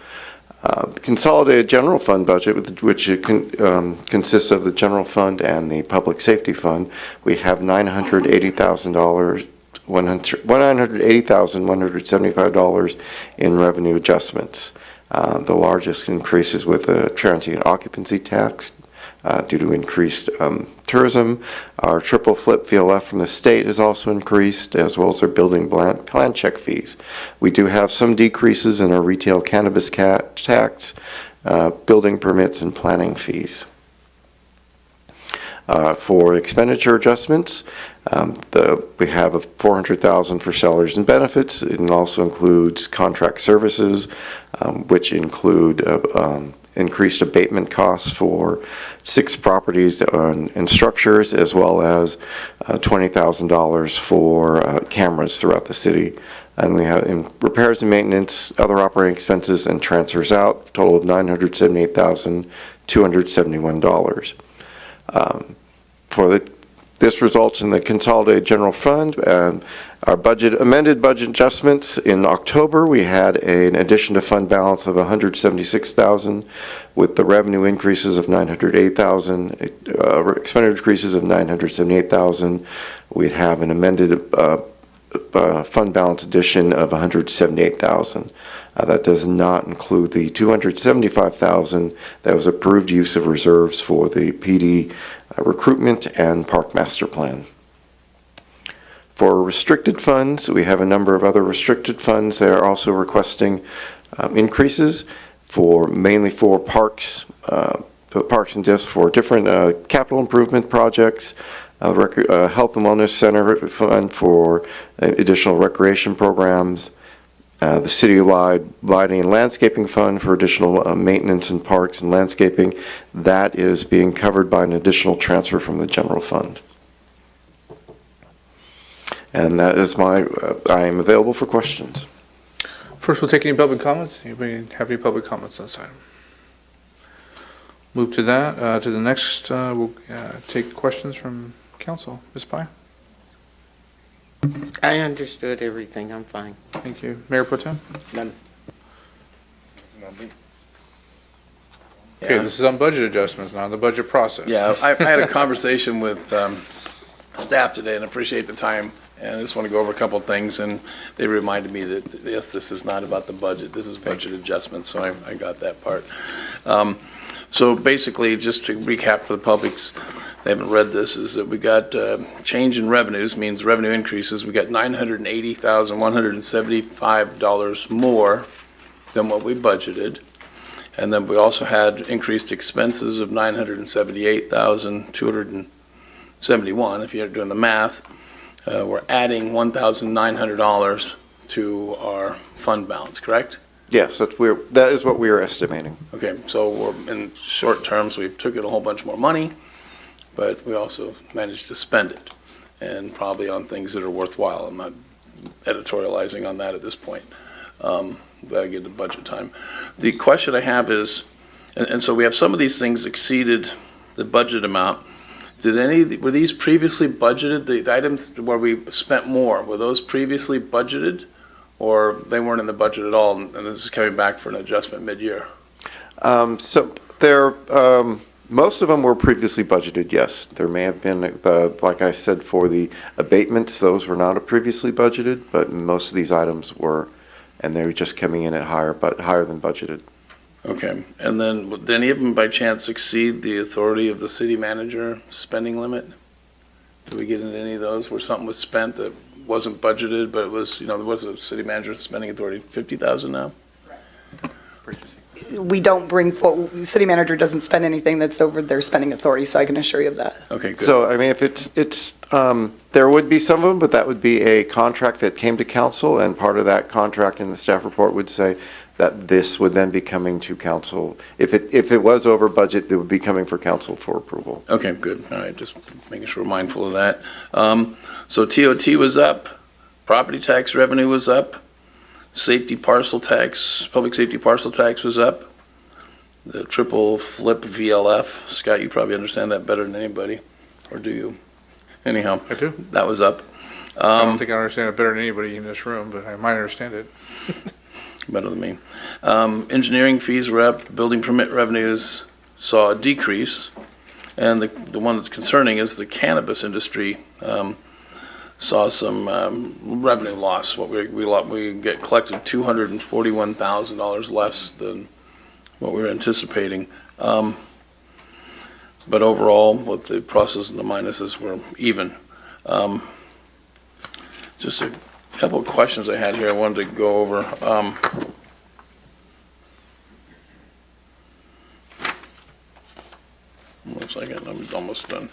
The consolidated general fund budget, which consists of the general fund and the public safety fund, we have $980,175 in revenue adjustments. The largest increases with the transient occupancy tax due to increased tourism. Our triple flip VLF from the state has also increased, as well as our building plan check fees. We do have some decreases in our retail cannabis tax, building permits, and planning fees. For expenditure adjustments, we have a $400,000 for salaries and benefits. It also includes contract services, which include increased abatement costs for 6 properties and structures, as well as $20,000 for cameras throughout the city. And we have in repairs and maintenance, other operating expenses, and transfers out, total of $978,271. This results in the consolidated general fund. Our amended budget adjustments in October, we had an addition to fund balance of $176,000, with the revenue increases of $908,000, expenditure increases of $978,000. We'd have an amended fund balance addition of $178,000. That does not include the $275,000 that was approved use of reserves for the PD recruitment and park master plan. For restricted funds, we have a number of other restricted funds that are also requesting increases mainly for parks and discs for different capital improvement projects, health and wellness center fund for additional recreation programs, the city-wide lighting and landscaping fund for additional maintenance in parks and landscaping. That is being covered by an additional transfer from the general fund. And that is I am available for questions. First, we'll take any public comments. Anybody have any public comments on this item? Move to that, to the next, we'll take questions from council. Ms. Pye? I understood everything. I'm fine. Thank you. Mayor Pro Tem? None. Okay, this is on budget adjustments, not the budget process. Yeah, I had a conversation with staff today and appreciate the time. And I just want to go over a couple of things, and they reminded me that, yes, this is not about the budget. This is budget adjustments, so I got that part. So basically, just to recap for the publics, they haven't read this, is that we got change in revenues, means revenue increases. We got $980,175 more than what we budgeted. And then we also had increased expenses of $978,271, if you're doing the math. We're adding $1,900 to our fund balance, correct? Yes, that is what we are estimating. Okay, so we're in short terms, we took in a whole bunch more money, but we also managed to spend it, and probably on things that are worthwhile. I'm not editorializing on that at this point. That'll get to budget time. The question I have is, and so we have some of these things exceeded the budget amount. Were these previously budgeted? The items where we spent more, were those previously budgeted, or they weren't in the budget at all, and this is coming back for an adjustment mid-year? So most of them were previously budgeted, yes. There may have been, like I said, for the abatements, those were not previously budgeted, but most of these items were, and they were just coming in at higher than budgeted. Okay, and then did any of them by chance exceed the authority of the city manager spending limit? Did we get into any of those where something was spent that wasn't budgeted, but it was, there was a city manager spending authority, 50,000 now? We don't bring forward, city manager doesn't spend anything that's over their spending authority, so I can assure you of that. Okay, good. So, I mean, if there would be some of them, but that would be a contract that came to council, and part of that contract in the staff report would say that this would then be coming to council. If it was over budget, it would be coming for council for approval. Okay, good. All right, just making sure we're mindful of that. So TOT was up, property tax revenue was up, safety parcel tax, public safety parcel tax was up, the triple flip VLF. Scott, you probably understand that better than anybody, or do you? Anyhow. I do. That was up. I don't think I understand it better than anybody in this room, but I might understand it. Better than me. Engineering fees were up, building permit revenues saw a decrease, and the one that's concerning is the cannabis industry saw some revenue loss. What we get collected $241,000 less than what we were anticipating. But overall, with the pluses and the minuses were even. Just a couple of questions I had here I wanted to go over. One second, I'm almost done.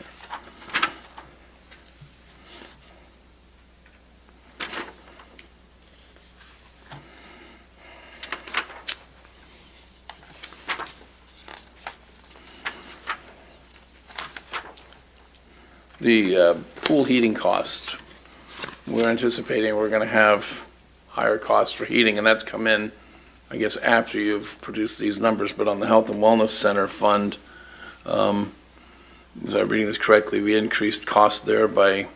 The pool heating costs. We're anticipating we're going to have higher costs for heating, and that's come in, I guess, after you've produced these numbers. But on the Health and Wellness Center fund, was I reading this correctly, we increased costs there by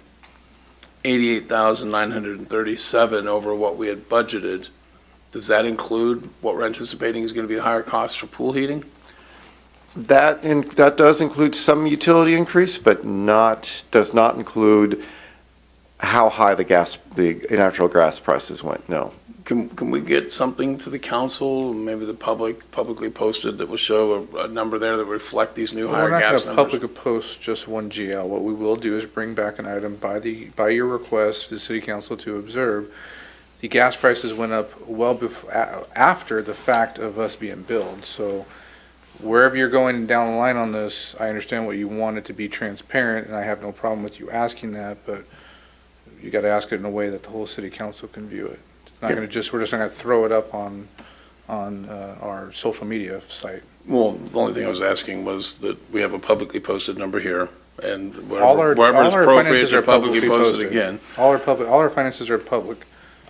$88,937 over what we had budgeted. Does that include what we're anticipating is going to be a higher cost for pool heating? That does include some utility increase, but does not include how high the natural gas prices went. No. Can we get something to the council, maybe the publicly posted, that will show a number there that reflect these new higher gas numbers? We're not going to publicly post just one GL. What we will do is bring back an item by your request to the city council to observe. The gas prices went up well after the fact of us being billed. So wherever you're going down the line on this, I understand what you want it to be transparent, and I have no problem with you asking that, but you got to ask it in a way that the whole city council can view it. It's not going to we're just not going to throw it up on our social media site. Well, the only thing I was asking was that we have a publicly posted number here, and All our wherever it's finances appropriate, are they're publicly posted again. All our finances are public.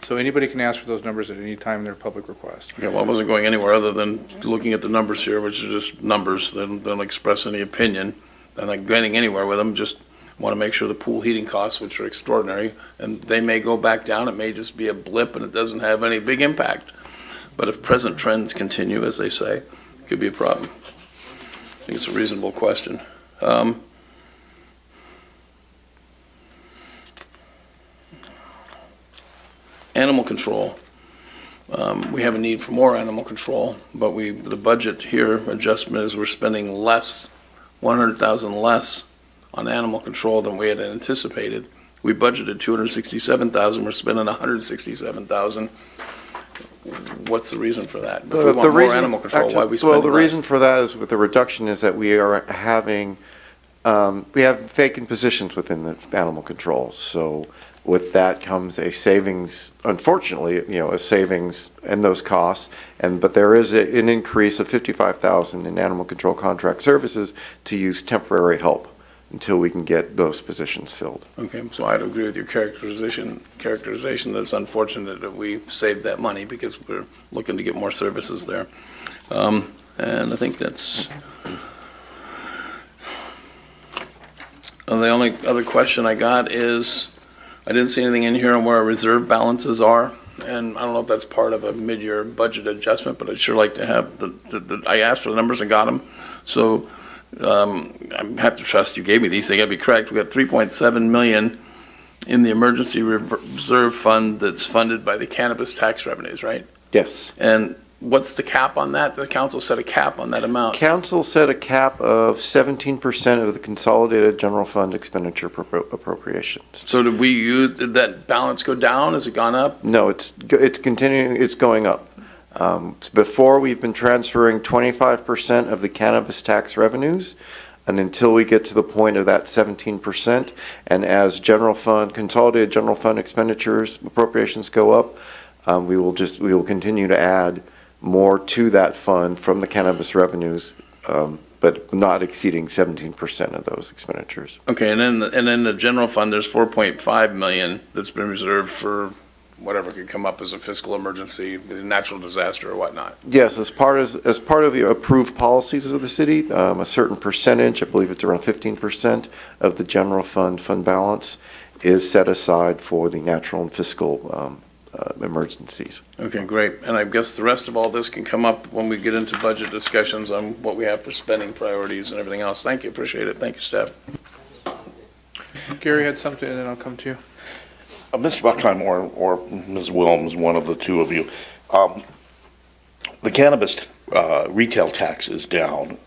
So anybody can ask for those numbers at any time in their public request. Okay, well, I wasn't going anywhere other than looking at the numbers here, which are just numbers. They don't express any opinion. I'm not getting anywhere with them, just want to make sure the pool heating costs, which are extraordinary, and they may go back down. It may just be a blip and it doesn't have any big impact. But if present trends continue, as they say, it could be a problem. I think it's a reasonable question. Animal control. We have a need for more animal control, but the budget here adjustment is we're spending less, 100,000 less on animal control than we had anticipated. We budgeted 267,000, we're spending 167,000. What's the reason for that? If we want more animal control, why are we spending Well, the less? reason for that is with the reduction is that we are having, we have vacant positions within the animal control. So with that comes a savings, unfortunately, a savings in those costs. But there is an increase of 55,000 in animal control contract services to use temporary help until we can get those positions filled. Okay, so I'd agree with your characterization that it's unfortunate that we saved that money because we're looking to get more services there. And I think that's, the only other question I got is, I didn't see anything in here on where our reserve balances are. And I don't know if that's part of a mid-year budget adjustment, but I'd sure like to have I asked for the numbers and got them. So I have to trust you gave me these. They got to be correct. We got 3.7 million in the emergency reserve fund that's funded by the cannabis tax revenues, right? Yes. And what's the cap on that? The council set a cap on that amount. Council set a cap of 17% of the consolidated general fund expenditure appropriations. So did that balance go down? Has it gone up? No, it's continuing, it's going up. Before, we've been transferring 25% of the cannabis tax revenues, and until we get to the point of that 17%, and as consolidated general fund expenditures appropriations go up, we will continue to add more to that fund from the cannabis revenues, but not exceeding 17% of those expenditures. Okay, and then the general fund, there's 4.5 million that's been reserved for whatever could come up as a fiscal emergency, natural disaster or whatnot. Yes, as part of the approved policies of the city, a certain percentage, I believe it's around 15% of the general fund balance is set aside for the natural and fiscal emergencies. Okay, great. And I guess the rest of all this can come up when we get into budget discussions on what we have for spending priorities and everything else. Thank you, appreciate it. Thank you, staff. Gary had something, and then I'll come to you. Mr. Buckheim or Ms. Wilms, one of the two of you, the cannabis retail tax is down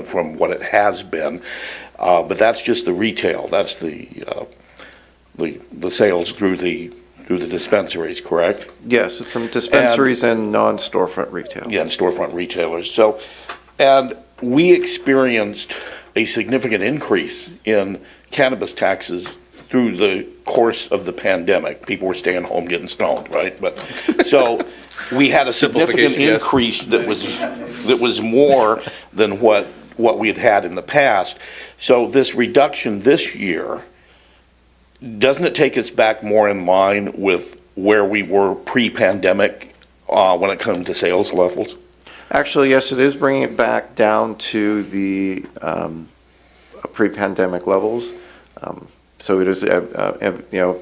from what it has been, but that's just the retail. That's the sales through the dispensaries, correct? Yes, it's from dispensaries and non-storefront retail. Yeah, and storefront retailers. So, and we experienced a significant increase in cannabis taxes through the course of the pandemic. People were staying home getting stoned, right? But so we had a significant increase that was more than what we had in the past. So this reduction this year, doesn't it take us back more in line with where we were pre-pandemic when it comes to sales levels? Actually, yes, it is bringing it back down to the pre-pandemic levels. So it is,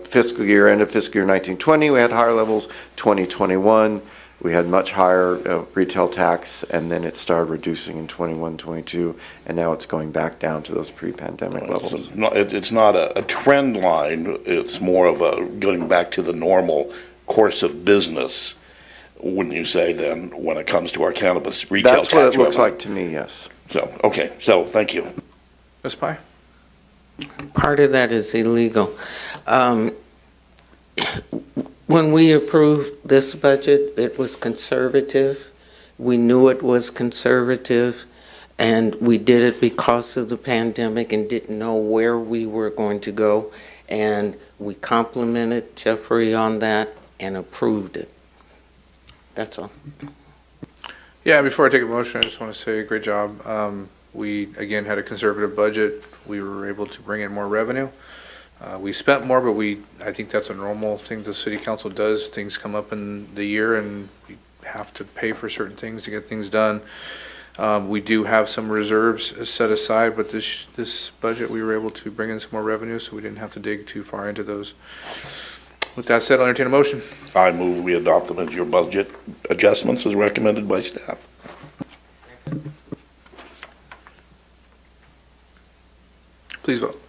fiscal year, end of fiscal year 1920, we had higher levels. 2021, we had much higher retail tax, and then it started reducing in 21, 22, and now it's going back down to those pre-pandemic levels. It's not a trend line, it's more of a going back to the normal course of business, wouldn't you say, then, when it comes to our cannabis retail tax? That's what it looks like to me, yes. So, okay, so thank you. Ms. Pye? Part of that is illegal. When we approved this budget, it was conservative. We knew it was conservative, and we did it because of the pandemic and didn't know where we were going to go. And we complimented Jeffrey on that and approved it. That's all. Yeah, before I take a motion, I just want to say great job. We, again, had a conservative budget. We were able to bring in more revenue. We spent more, but I think that's a normal thing the city council does. Things come up in the year and we have to pay for certain things to get things done. We do have some reserves set aside, but this budget, we were able to bring in some more revenue, so we didn't have to dig too far into those. With that said, I'll entertain a motion. I move we adopt them as your budget adjustments as recommended by staff. Please vote.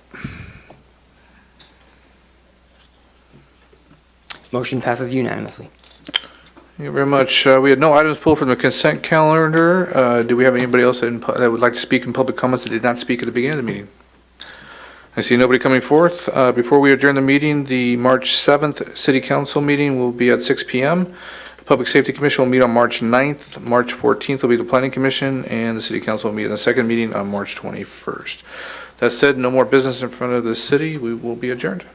Motion passes unanimously. Thank you very much. We had no items pulled from the consent calendar. Do we have anybody else that would like to speak in public comments that did not speak at the beginning of the meeting? I see nobody coming forth. Before we adjourn the meeting, the March 7th City Council meeting will be at 6 p.m. The Public Safety Commission will meet on March 9th. March 14th will be the Planning Commission, and the City Council will meet in the second meeting on March 21st. That said, no more business in front of the city. We will be adjourned.